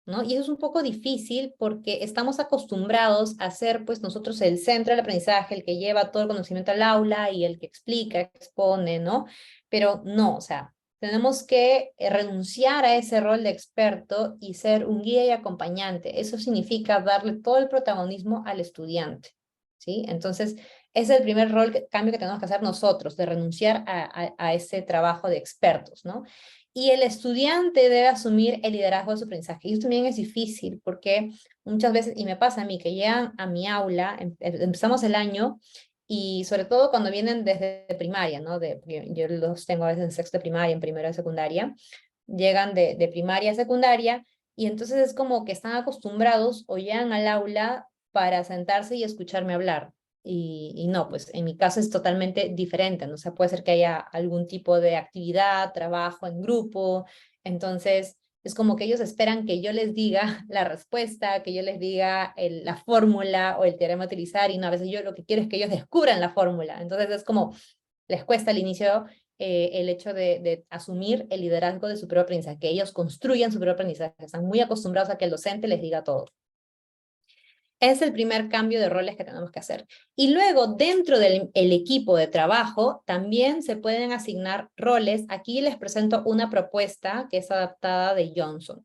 ¿no? Y eso es un poco difícil porque estamos acostumbrados a ser, pues, nosotros el centro del aprendizaje, el que lleva todo el conocimiento al aula y el que explica, expone, ¿no? Pero no, o sea, tenemos que renunciar a ese rol de experto y ser un guía y acompañante. Eso significa darle todo el protagonismo al estudiante, ¿sí? Entonces, ese es el primer cambio que tenemos que hacer nosotros, de renunciar a ese trabajo de expertos, ¿no? y el estudiante debe asumir el liderazgo de su aprendizaje. Y eso también es difícil porque muchas veces, y me pasa a mí, que llegan a mi aula, empezamos el año, y sobre todo cuando vienen desde primaria, ¿no? Yo los tengo a veces en sexto de primaria, en primero de secundaria, llegan de primaria a secundaria, y entonces es como que están acostumbrados o llegan al aula para sentarse y escucharme hablar. Y no, pues en mi caso es totalmente diferente, ¿no? O sea, puede ser que haya algún tipo de actividad, trabajo en grupo, entonces es como que ellos esperan que yo les diga la respuesta, que yo les diga la fórmula o el teorema a utilizar, y no, a veces yo lo que quiero es que ellos descubran la fórmula, entonces es como, les cuesta al inicio el hecho de asumir el liderazgo de su propio aprendizaje, que ellos construyan su propio aprendizaje, están muy acostumbrados a que el docente les diga todo. Es el primer cambio de roles que tenemos que hacer. Y luego, dentro del equipo de trabajo, también se pueden asignar roles. Aquí les presento una propuesta que es adaptada de Johnson.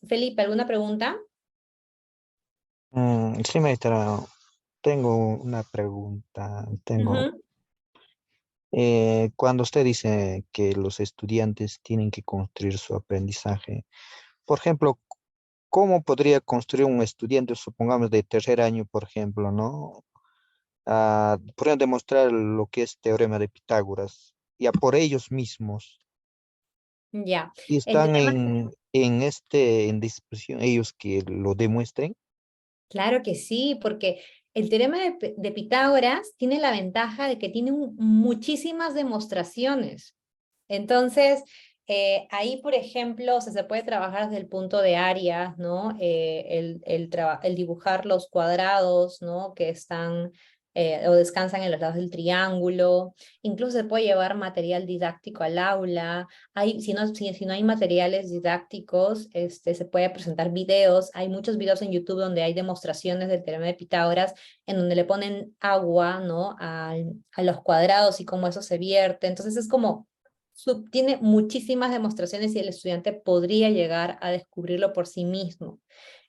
Felipe, ¿alguna pregunta? Sí, maestra, tengo una pregunta. Ujú. Cuando usted dice que los estudiantes tienen que construir su aprendizaje, por ejemplo, ¿cómo podría construir un estudiante, supongamos, de tercer año, por ejemplo, ¿no? Podrían demostrar lo que es teorema de Pitágoras, ya por ellos mismos, Ya. y El están tema, en disposición ellos que lo demuestren. claro que sí, porque el teorema de Pitágoras tiene la ventaja de que tiene muchísimas demostraciones. Entonces, ahí, por ejemplo, se puede trabajar desde el punto de áreas, ¿no? El dibujar los cuadrados, ¿no? Que están o descansan en los lados del triángulo. Incluso se puede llevar material didáctico al aula. Si no hay materiales didácticos, se puede presentar videos. Hay muchos videos en YouTube donde hay demostraciones del teorema de Pitágoras, en donde le ponen agua, ¿no? A los cuadrados y cómo eso se vierte. Entonces es como tiene muchísimas demostraciones y el estudiante podría llegar a descubrirlo por sí mismo.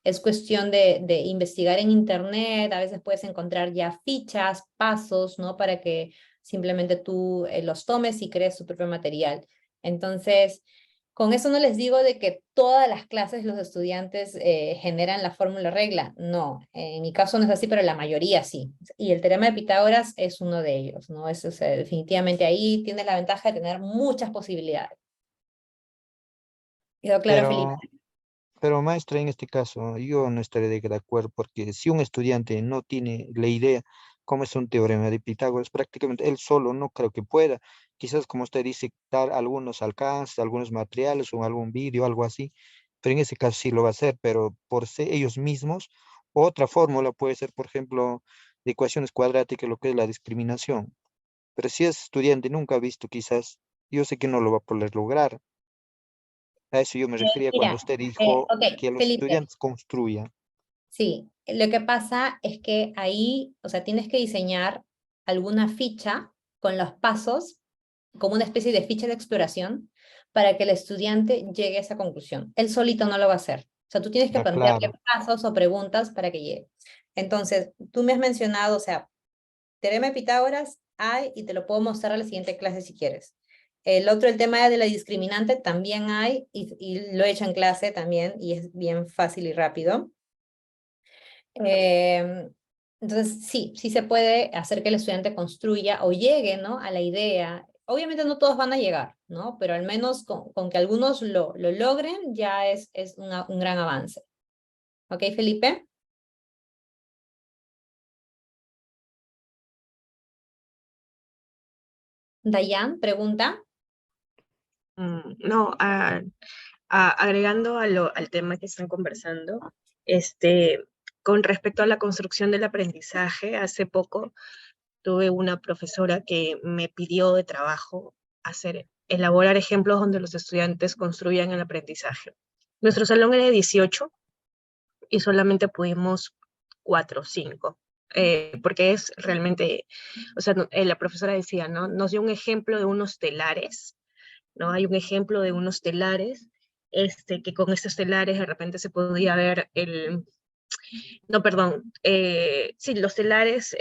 Es cuestión de investigar en internet, a veces puedes encontrar ya fichas, pasos, ¿no? Para que simplemente tú los tomes y crees tu propio material. Entonces, con eso no les digo de que todas las clases los estudiantes generan la fórmula regla. No, en mi caso no es así, pero la mayoría sí. Y el teorema de Pitágoras es uno de ellos, ¿no? Eso, o sea, definitivamente ahí tiene la ventaja de tener muchas posibilidades. ¿Quedó claro, Felipe? Pero maestra, en este caso, yo no estaré de acuerdo porque si un estudiante no tiene la idea cómo es un teorema de Pitágoras, prácticamente él solo no creo que pueda. Quizás, como usted dice, dar algunos alcances, algunos materiales o algún vídeo, algo así, pero en ese caso sí lo va a hacer, pero por ser ellos mismos, otra fórmula puede ser, por ejemplo, de ecuaciones cuadráticas, lo que es la discriminación. Pero si es estudiante, nunca ha visto quizás, yo sé que no lo va a poder lograr. A eso yo me refería cuando Mira, usted dijo ok, que los Felipe, estudiantes construyan. sí, lo que pasa es que ahí, o sea, tienes que diseñar alguna ficha con los pasos, como una especie de ficha de exploración, para que el estudiante llegue a esa conclusión. Él solito no lo va a hacer. O sea, tú tienes que Ah, plantearle claro. pasos o preguntas para que llegue. Entonces, tú me has mencionado, o sea, teorema de Pitágoras hay y te lo puedo mostrar a la siguiente clase si quieres. El otro, el tema de la discriminante, también hay y lo he hecho en clase también y es bien fácil y rápido. Eh, entonces, sí se puede hacer que el estudiante construya o llegue, ¿no? A la idea. Obviamente no todos van a llegar, ¿no? Pero al menos con que algunos lo logren ya es un gran avance. ¿Ok, Felipe? Dayan, pregunta. No, agregando al tema que están conversando, con respecto a la construcción del aprendizaje, hace poco tuve una profesora que me pidió de trabajo elaborar ejemplos donde los estudiantes construyan el aprendizaje. Nuestro salón era de 18 y solamente pudimos 4 o 5. Porque es realmente, o sea, la profesora decía, ¿no? Nos dio un ejemplo de unos telares, ¿no? Hay un ejemplo de unos telares, que con estos telares de repente se podía ver no, perdón, sí, los telares,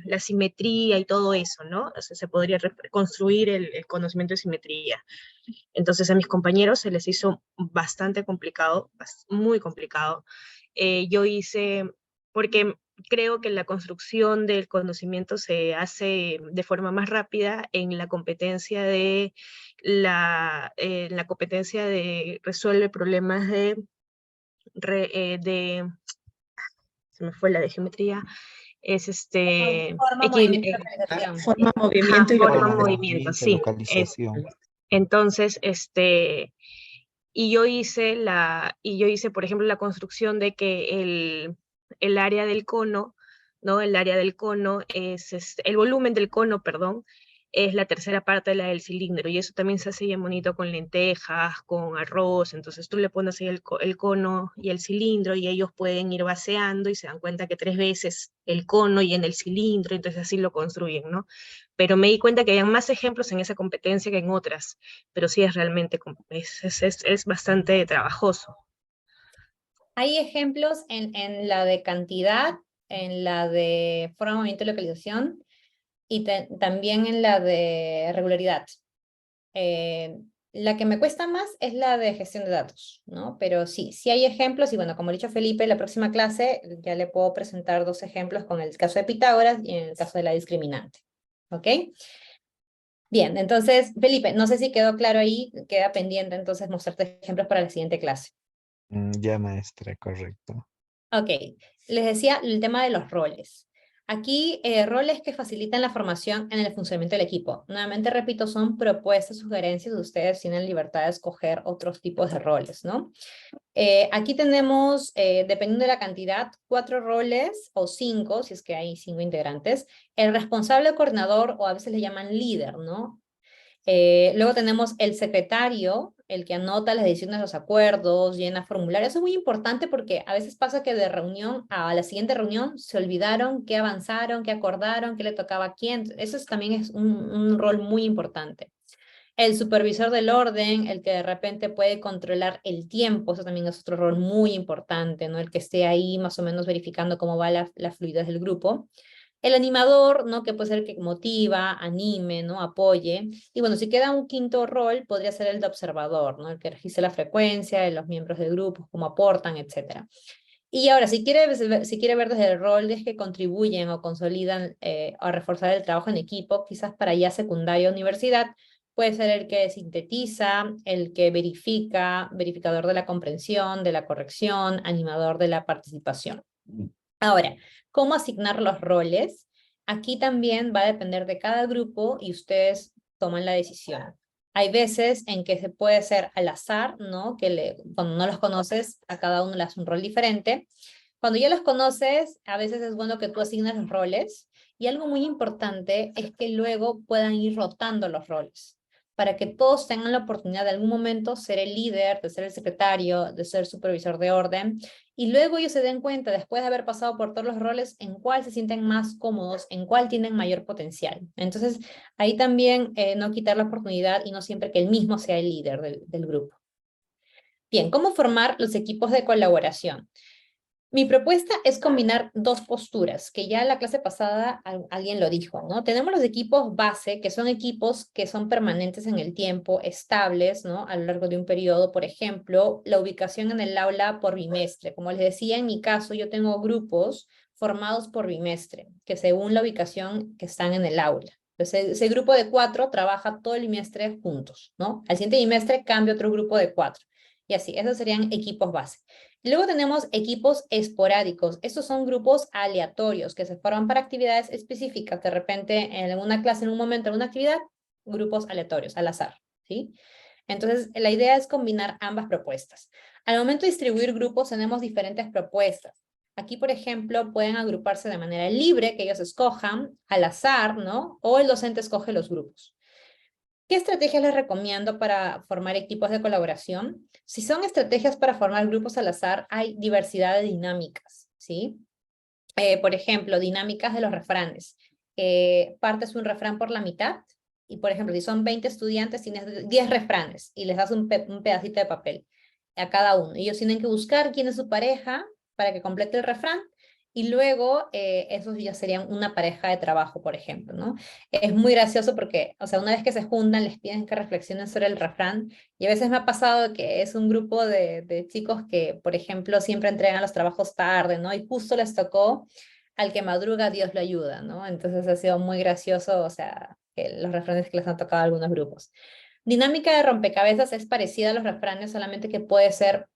la simetría y todo eso, ¿no? O sea, se podría construir el conocimiento de simetría. Entonces a mis compañeros se les hizo bastante complicado, muy complicado. Yo hice, porque creo que la construcción del conocimiento se hace de forma más rápida en la competencia de la competencia de resuelve problemas de se me fue la de geometría, es Forma, movimiento, localización. Forma, movimiento y forma, localización. movimiento, sí. Localización. Entonces, y yo hice, por ejemplo, la construcción de que el área del cono, ¿no? El área del cono el volumen del cono, perdón, es la tercera parte de la del cilindro, y eso también se hace bien bonito con lentejas, con arroz. Entonces tú le pones ahí el cono y el cilindro, y ellos pueden ir vaciando y se dan cuenta que 3 veces el cono y en el cilindro, entonces así lo construyen, ¿no? Pero me di cuenta que había más ejemplos en esa competencia que en otras, pero sí es realmente, es bastante trabajoso. Hay ejemplos en la de cantidad, en la de forma, movimiento y localización, y también en la de regularidad. La que me cuesta más es la de gestión de datos, ¿no? Pero sí, sí hay ejemplos, y bueno, como ha dicho Felipe, en la próxima clase ya le puedo presentar 2 ejemplos con el caso de Pitágoras y en el caso de la discriminante. ¿Ok? Bien, entonces, Felipe, no sé si quedó claro ahí, queda pendiente entonces mostrarte ejemplos para la siguiente clase. Ya, maestra, correcto. Ok, les decía el tema de los roles. Aquí, roles que facilitan la formación en el funcionamiento del equipo. Nuevamente repito, son propuestas, sugerencias, ustedes tienen libertad de escoger otros tipos de roles, ¿no? Aquí tenemos, dependiendo de la cantidad, 4 roles o 5, si es que hay 5 integrantes. El responsable coordinador, o a veces le llaman líder, ¿no? Luego tenemos el secretario, el que anota las decisiones de los acuerdos, llena formularios. Eso es muy importante porque a veces pasa que de reunión a la siguiente reunión se olvidaron qué avanzaron, qué acordaron, qué le tocaba a quién. También es un rol muy importante. El supervisor del orden, el que de repente puede controlar el tiempo, eso también es otro rol muy importante, ¿no? El que esté ahí más o menos verificando cómo va la fluidez del grupo. El animador, ¿no? Que puede ser el que motiva, anime, ¿no? Apoye. Y bueno, si queda un quinto rol, podría ser el de observador, ¿no? El que registre la frecuencia de los miembros del grupo, cómo aportan, etc. Y ahora, si quiere ver desde el rol de que contribuyen o consolidan a reforzar el trabajo en equipo, quizás para ya secundaria universidad, puede ser el que sintetiza, el que verifica, verificador de la comprensión, de la corrección, animador de la participación. Ahora, ¿cómo asignar los roles? Aquí también va a depender de cada grupo y ustedes toman la decisión. Hay veces en que se puede ser al azar, ¿no? Cuando no los conoces, a cada uno le das un rol diferente. Cuando ya los conoces, a veces es bueno que tú asignes los roles. Y algo muy importante es que luego puedan ir rotando los roles, para que todos tengan la oportunidad de algún momento ser el líder, de ser el secretario, de ser supervisor de orden, y luego ellos se den cuenta, después de haber pasado por todos los roles, en cuál se sienten más cómodos, en cuál tienen mayor potencial. Entonces, ahí también no quitar la oportunidad y no siempre que el mismo sea el líder del grupo. Bien, ¿cómo formar los equipos de colaboración? Mi propuesta es combinar 2 posturas, que ya en la clase pasada alguien lo dijo, ¿no? Tenemos los equipos base, que son equipos que son permanentes en el tiempo, estables, ¿no? A lo largo de un periodo, por ejemplo, la ubicación en el aula por bimestre. Como les decía, en mi caso, yo tengo grupos formados por bimestre, que según la ubicación que están en el aula. Entonces, ese grupo de 4 trabaja todo el bimestre juntos, ¿no? Al siguiente bimestre cambia otro grupo de 4. Y así, esos serían equipos base. Luego tenemos equipos esporádicos. Estos son grupos aleatorios que se forman para actividades específicas. De repente, en alguna clase, en un momento, en una actividad, grupos aleatorios, al azar, ¿sí? Entonces, la idea es combinar ambas propuestas. Al momento de distribuir grupos, tenemos diferentes propuestas. Aquí, por ejemplo, pueden agruparse de manera libre, que ellos escojan, al azar, ¿no? O el docente escoge los grupos. ¿Qué estrategias les recomiendo para formar equipos de colaboración? Si son estrategias para formar grupos al azar, hay diversidad de dinámicas, ¿sí? Por ejemplo, dinámicas de los refranes. Partes un refrán por la mitad y, por ejemplo, si son 20 estudiantes, tienes 10 refranes y les das un pedacito de papel a cada uno. Ellos tienen que buscar quién es su pareja para que complete el refrán, y luego esos ya serían una pareja de trabajo, por ejemplo, ¿no? Es muy gracioso porque, o sea, una vez que se juntan, les piden que reflexionen sobre el refrán, y a veces me ha pasado que es un grupo de chicos que, por ejemplo, siempre entregan los trabajos tarde, ¿no? Y justo les tocó al que madruga, Dios lo ayuda, ¿no? Entonces ha sido muy gracioso, o sea, los refranes que les han tocado a algunos grupos. Dinámica de rompecabezas es parecida a los refranes, solamente que puede ser,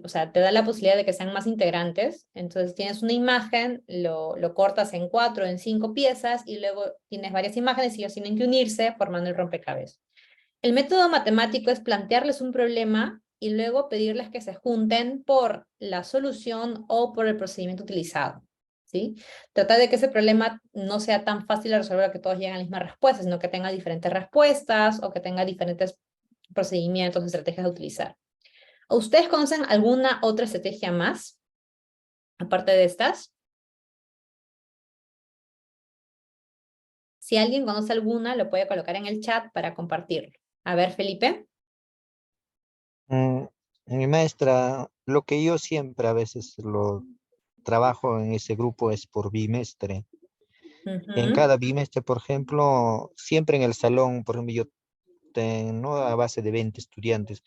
o sea, te da la posibilidad de que sean más integrantes. Entonces tienes una imagen, lo cortas en 4, en 5 piezas, y luego tienes varias imágenes y ellos tienen que unirse formando el rompecabezas. El método matemático es plantearles un problema y luego pedirles que se junten por la solución o por el procedimiento utilizado, ¿sí? Tratar de que ese problema no sea tan fácil de resolver, que todos lleguen a la misma respuesta, sino que tenga diferentes respuestas o que tenga diferentes procedimientos, estrategias a utilizar. ¿Ustedes conocen alguna otra estrategia más, aparte de estas? Si alguien conoce alguna, lo puede colocar en el chat para compartirlo. A ver, Felipe. Mi maestra, lo que yo siempre a veces lo trabajo en ese grupo es por bimestre. En Ujú. cada bimestre, por ejemplo, siempre en el salón, por ejemplo, yo tengo a base de 20 estudiantes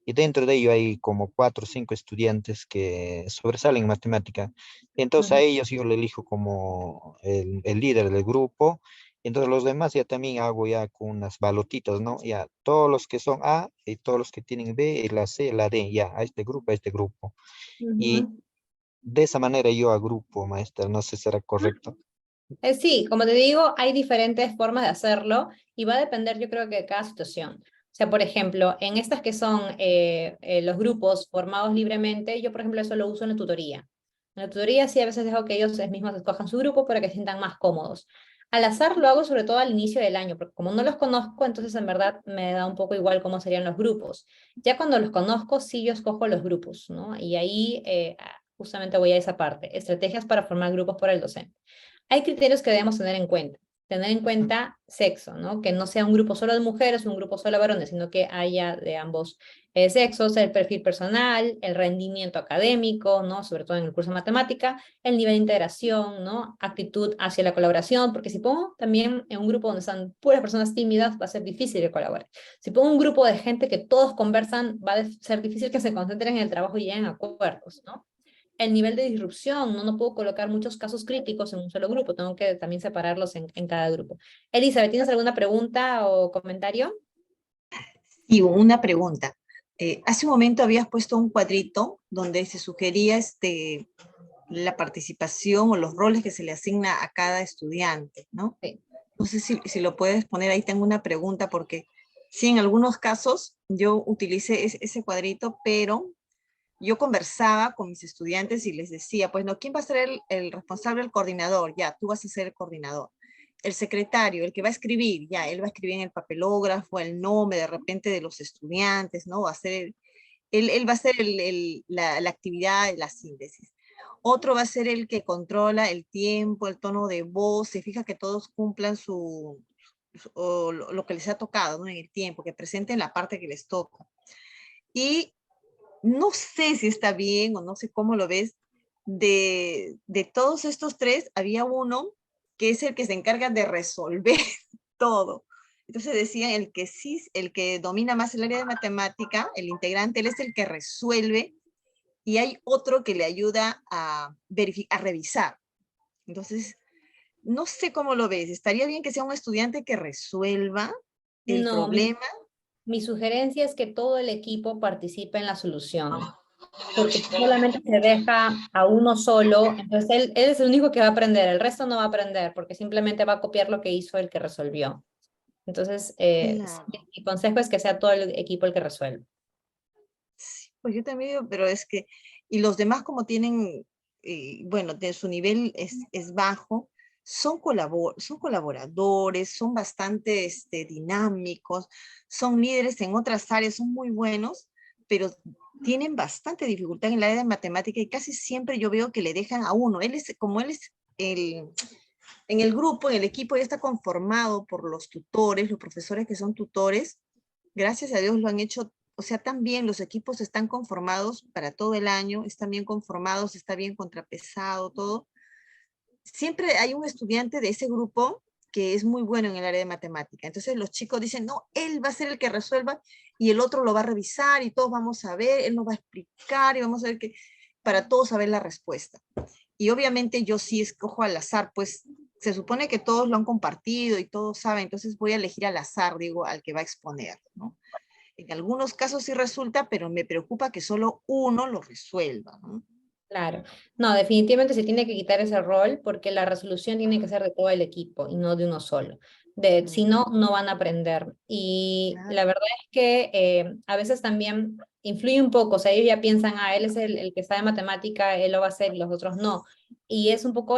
y dentro de ello hay como 4 o 5 estudiantes que sobresalen en matemática. Entonces a Ujú. ellos yo le elijo como el líder del grupo. Entonces los demás ya también hago ya con unas balotitas, ¿no? Ya todos los que son A y todos los que tienen B y la C, la D, ya a este grupo, a este grupo. Y Ujú. de esa manera yo agrupo, maestra, no sé si será correcto. Sí, como te digo, hay diferentes formas de hacerlo y va a depender, yo creo que de cada situación. O sea, por ejemplo, en estas que son los grupos formados libremente, yo por ejemplo eso lo uso en la tutoría. En la tutoría sí a veces dejo que ellos mismos escojan su grupo para que se sientan más cómodos. Al azar lo hago sobre todo al inicio del año, porque como no los conozco, entonces en verdad me da un poco igual cómo serían los grupos. Ya cuando los conozco, sí yo escojo los grupos, ¿no? Y ahí justamente voy a esa parte, estrategias para formar grupos por el docente. Hay criterios que debemos tener en cuenta. Tener en cuenta sexo, ¿no? Que no sea un grupo solo de mujeres o un grupo solo de varones, sino que haya de ambos sexos, el perfil personal, el rendimiento académico, ¿no? Sobre todo en el curso de matemática, el nivel de integración, ¿no? Actitud hacia la colaboración, porque si pongo también en un grupo donde están puras personas tímidas, va a ser difícil que colaboren. Si pongo un grupo de gente que todos conversan, va a ser difícil que se concentren en el trabajo y lleguen a acuerdos, ¿no? El nivel de disrupción, no puedo colocar muchos casos críticos en un solo grupo, tengo que también separarlos en cada grupo. Elizabeth, ¿tienes alguna pregunta o comentario? Y una pregunta. Hace un momento habías puesto un cuadrito donde se sugería la participación o los roles que se le asigna a cada estudiante, ¿no? Sí. No sé si lo puedes poner ahí, tengo una pregunta, porque sí, en algunos casos yo utilicé ese cuadrito, pero yo conversaba con mis estudiantes y les decía, pues no, ¿quién va a ser el responsable, el coordinador? Ya, tú vas a ser el coordinador. El secretario, el que va a escribir, ya, él va a escribir en el papelógrafo el nombre de repente de los estudiantes, ¿no? Va a ser él va a ser la actividad, la síntesis. Otro va a ser el que controla el tiempo, el tono de voz, se fija que todos cumplan lo que les ha tocado, ¿no? En el tiempo, que presenten la parte que les toca. Y no sé si está bien o no sé cómo lo ves, de todos estos tres, había uno que es el que se encarga de resolver todo. Entonces decían, el que domina más el área de matemática, el integrante, él es el que resuelve, y hay otro que le ayuda a revisar. Entonces, no sé cómo lo ves. ¿Estaría bien que sea un estudiante que resuelva el No, problema? mi sugerencia es que todo el equipo participe en la solución, porque si solamente se deja a uno solo, entonces él es el único que va a aprender, el resto no va a aprender, porque simplemente va a copiar lo que hizo el que resolvió. Entonces, Claro. mi consejo es que sea todo el equipo el que resuelva. Sí, pues yo también digo, pero es que, y los demás como tienen, bueno, de su nivel es bajo, son colaboradores, son bastante dinámicos, son líderes en otras áreas, son muy buenos, pero tienen bastante dificultad en el área de matemática y casi siempre yo veo que le dejan a uno. Como él es en el grupo, en el equipo, ya está conformado por los tutores, los profesores que son tutores, gracias a Dios lo han hecho o sea, también los equipos están conformados para todo el año, están bien conformados, está bien contrapesado, todo. Siempre hay un estudiante de ese grupo que es muy bueno en el área de matemática. Entonces los chicos dicen, no, él va a ser el que resuelva y el otro lo va a revisar y todos vamos a ver, él nos va a explicar y vamos a ver que para todos saber la respuesta. Y obviamente yo sí escojo al azar, pues se supone que todos lo han compartido y todos saben, entonces voy a elegir al azar, digo, al que va a exponer, ¿no? En algunos casos sí resulta, pero me preocupa que solo uno lo resuelva, ¿no? Claro, no, definitivamente se tiene que quitar ese rol porque la resolución tiene que ser de todo el equipo y no de uno solo. Si no, no van a aprender. Y Claro. la verdad es que a veces también influye un poco, o sea, ellos ya piensan, ah, él es el que sabe matemática, él lo va a hacer y los otros no. Y es un poco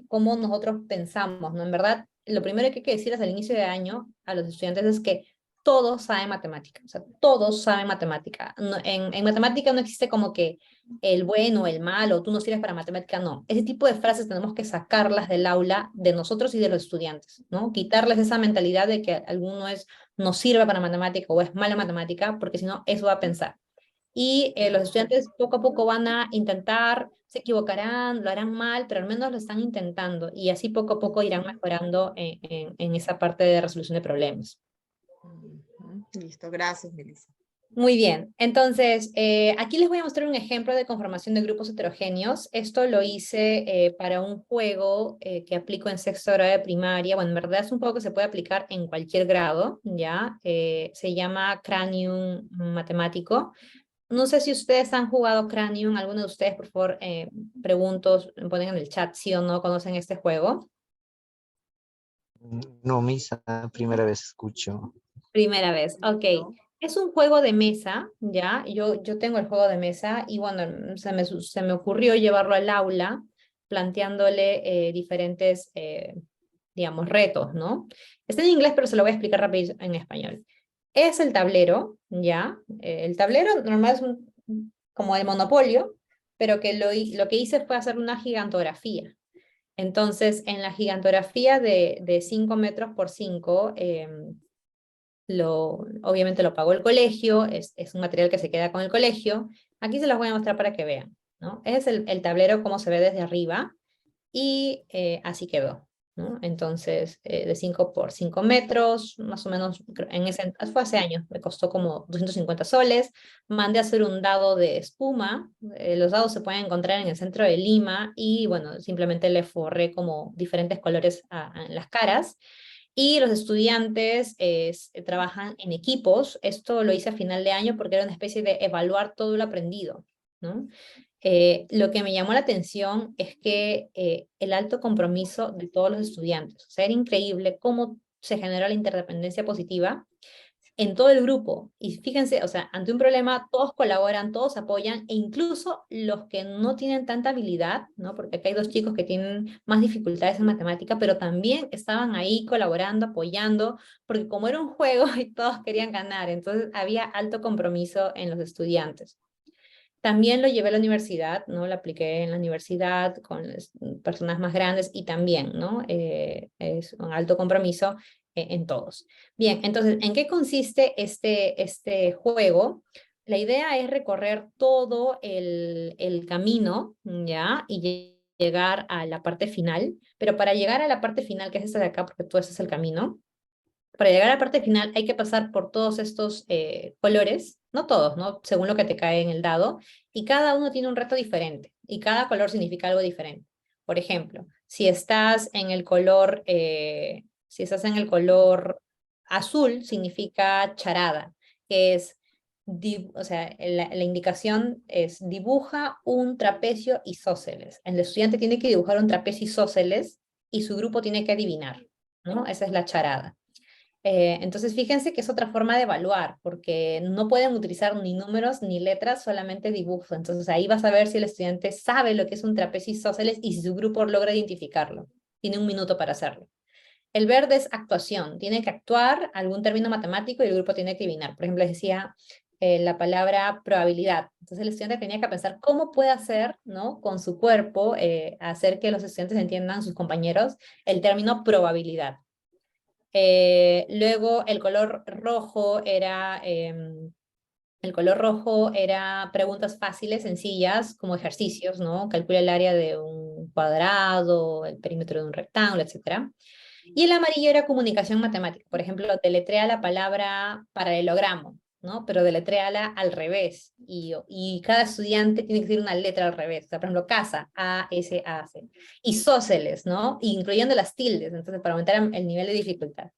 cómo nosotros pensamos, ¿no? En verdad, lo primero que hay que decir al inicio de año a los estudiantes es que todos saben matemática, o sea, todos saben matemática. En matemática no existe como que el bueno, el malo, tú no sirves para matemática, no. Ese tipo de frases tenemos que sacarlas del aula de nosotros y de los estudiantes, ¿no? Quitarles esa mentalidad de que alguno no sirve para matemática o es malo en matemática, porque si no, eso va a pensar. Y los estudiantes poco a poco van a intentar, se equivocarán, lo harán mal, pero al menos lo están intentando y así poco a poco irán mejorando en esa parte de resolución de problemas. Listo, gracias, Melissa. Muy bien, entonces aquí les voy a mostrar un ejemplo de conformación de grupos heterogéneos. Esto lo hice para un juego que aplico en sexto grado de primaria. Bueno, en verdad es un juego que se puede aplicar en cualquier grado, ¿ya? Se llama Cranium Matemático. No sé si ustedes han jugado Cranium, alguno de ustedes, por favor, pregunto, ponen en el chat sí o no conocen este juego. No, Misa, primera vez escucho. Primera vez, ok. Es un juego de mesa, ¿ya? Yo tengo el juego de mesa y bueno, se me ocurrió llevarlo al aula planteándole diferentes, digamos, retos, ¿no? Está en inglés, pero se lo voy a explicar rápido en español. Es el tablero, ¿ya? El tablero normal es como el Monopolio, pero que lo que hice fue hacer una gigantografía. Entonces, en la gigantografía de 5 metros por 5, obviamente lo pagó el colegio, es un material que se queda con el colegio. Aquí se los voy a mostrar para que vean, ¿no? Es el tablero como se ve desde arriba y así quedó, ¿no? Entonces, de 5 por 5 metros, más o menos, fue hace años, me costó como 250 soles. Mandé a hacer un dado de espuma, los dados se pueden encontrar en el centro de Lima y bueno, simplemente le forré como diferentes colores en las caras. Y los estudiantes trabajan en equipos. Esto lo hice a final de año porque era una especie de evaluar todo lo aprendido, ¿no? Lo que me llamó la atención es que el alto compromiso de todos los estudiantes, o sea, era increíble cómo se generó la interdependencia positiva en todo el grupo. Y fíjense, o sea, ante un problema todos colaboran, todos apoyan, e incluso los que no tienen tanta habilidad, ¿no? Porque acá hay dos chicos que tienen más dificultades en matemática, pero también estaban ahí colaborando, apoyando, porque como era un juego y todos querían ganar, entonces había alto compromiso en los estudiantes. También lo llevé a la universidad, ¿no? Lo apliqué en la universidad con personas más grandes y también, ¿no? Es un alto compromiso en todos. Bien, entonces, ¿en qué consiste este juego? La idea es recorrer todo el camino, ¿ya? Y llegar a la parte final, pero para llegar a la parte final, que es esta de acá, porque todo ese es el camino, para llegar a la parte final hay que pasar por todos estos colores, no todos, ¿no? Según lo que te cae en el dado, y cada uno tiene un reto diferente, y cada color significa algo diferente. Por ejemplo, si estás en el color, azul, significa charada, que es, o sea, la indicación es dibuja un trapecio isósceles. El estudiante tiene que dibujar un trapecio isósceles y su grupo tiene que adivinar, ¿no? Esa es la charada. Entonces, fíjense que es otra forma de evaluar, porque no pueden utilizar ni números ni letras, solamente dibujo. Entonces, ahí vas a ver si el estudiante sabe lo que es un trapecio isósceles y si su grupo logra identificarlo. Tiene 1 minuto para hacerlo. El verde es actuación. Tiene que actuar algún término matemático y el grupo tiene que adivinar. Por ejemplo, les decía la palabra probabilidad. Entonces, el estudiante tenía que pensar cómo puede hacer, ¿no? Con su cuerpo, hacer que los estudiantes entiendan, sus compañeros, el término probabilidad. Luego el color rojo era El color rojo era preguntas fáciles, sencillas, como ejercicios, ¿no? Calcula el área de un cuadrado, el perímetro de un rectángulo, etc. Y el amarillo era comunicación matemática. Por ejemplo, deletrea la palabra paralelogramo, ¿no? Pero deletréala al revés. Y cada estudiante tiene que decir una letra al revés. O sea, por ejemplo, casa, A-S-A-C. Isósceles, ¿no? Incluyendo las tildes, entonces, para aumentar el nivel de dificultad.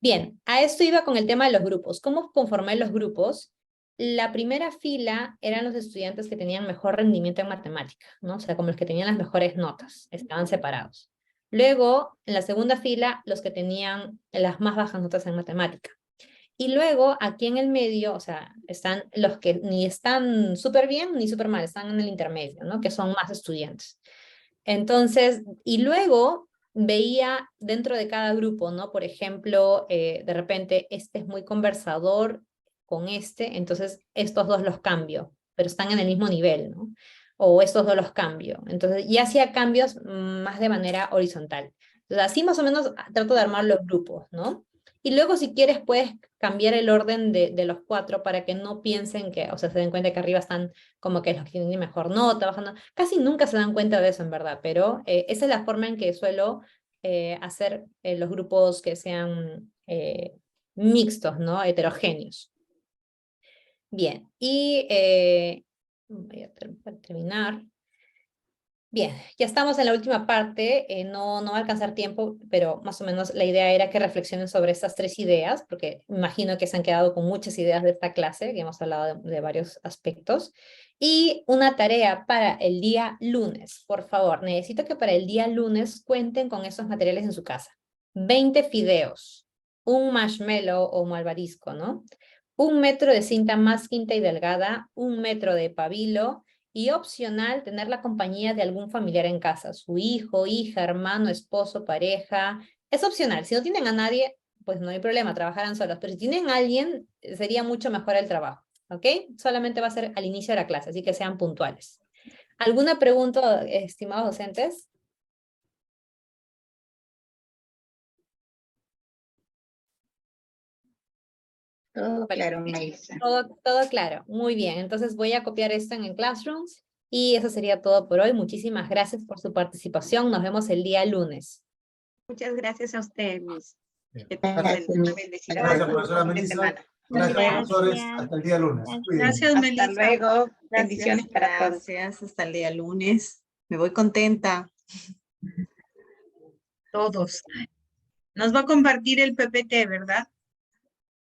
Bien, a esto iba con el tema de los grupos. ¿Cómo conformé los grupos? La primera fila eran los estudiantes que tenían mejor rendimiento en matemática, ¿no? O sea, como los que tenían las mejores notas, estaban separados. Luego, en la segunda fila, los que tenían las más bajas notas en matemática. Y luego, aquí en el medio, o sea, están los que ni están súper bien ni súper mal, están en el intermedio, ¿no? Que son más estudiantes. Entonces, y luego veía dentro de cada grupo, ¿no? Por ejemplo, de repente, este es muy conversador con este, entonces estos dos los cambio, pero están en el mismo nivel, ¿no? O estos dos los cambio. Entonces, y hacía cambios más de manera horizontal. Entonces, así más o menos trato de armar los grupos, ¿no? Y luego, si quieres, puedes cambiar el orden de los 4 para que no piensen que, o sea, se den cuenta que arriba están como que los que tienen mejor nota, bajando. Casi nunca se dan cuenta de eso, en verdad, pero esa es la forma en que suelo hacer los grupos que sean mixtos, ¿no? Heterogéneos. Bien, y voy a terminar. Bien, ya estamos en la última parte, no va a alcanzar tiempo, pero más o menos la idea era que reflexionen sobre estas 3 ideas, porque imagino que se han quedado con muchas ideas de esta clase, que hemos hablado de varios aspectos. Y una tarea para el día lunes, por favor, necesito que para el día lunes cuenten con esos materiales en su casa. 20 fideos, un marshmallow o malvavisco, ¿no? 1 metro de cinta masking y delgada, 1 metro de pabilo, y opcional tener la compañía de algún familiar en casa, su hijo, hija, hermano, esposo, pareja. Es opcional, si no tienen a nadie, pues no hay problema, trabajarán solos, pero si tienen a alguien, sería mucho mejor el trabajo, ¿ok? Solamente va a ser al inicio de la clase, así que sean puntuales. ¿Alguna pregunta, estimados docentes? Todo claro, Melissa. Todo claro, muy bien. Entonces voy a copiar esto en el Classroom y eso sería todo por hoy. Muchísimas gracias por su participación. Nos vemos el día lunes. Muchas gracias a usted, Miss. Que Gracias, tengan una bendecida Gracias, profesora fin de Melissa. semana. Gracias, profesores. Hasta el día lunes. Cuídense. Gracias, Hasta Melissa. luego. Bendiciones para todos. Gracias, hasta el día lunes. Me voy contenta. Todos. Nos va a compartir el PPT, ¿verdad?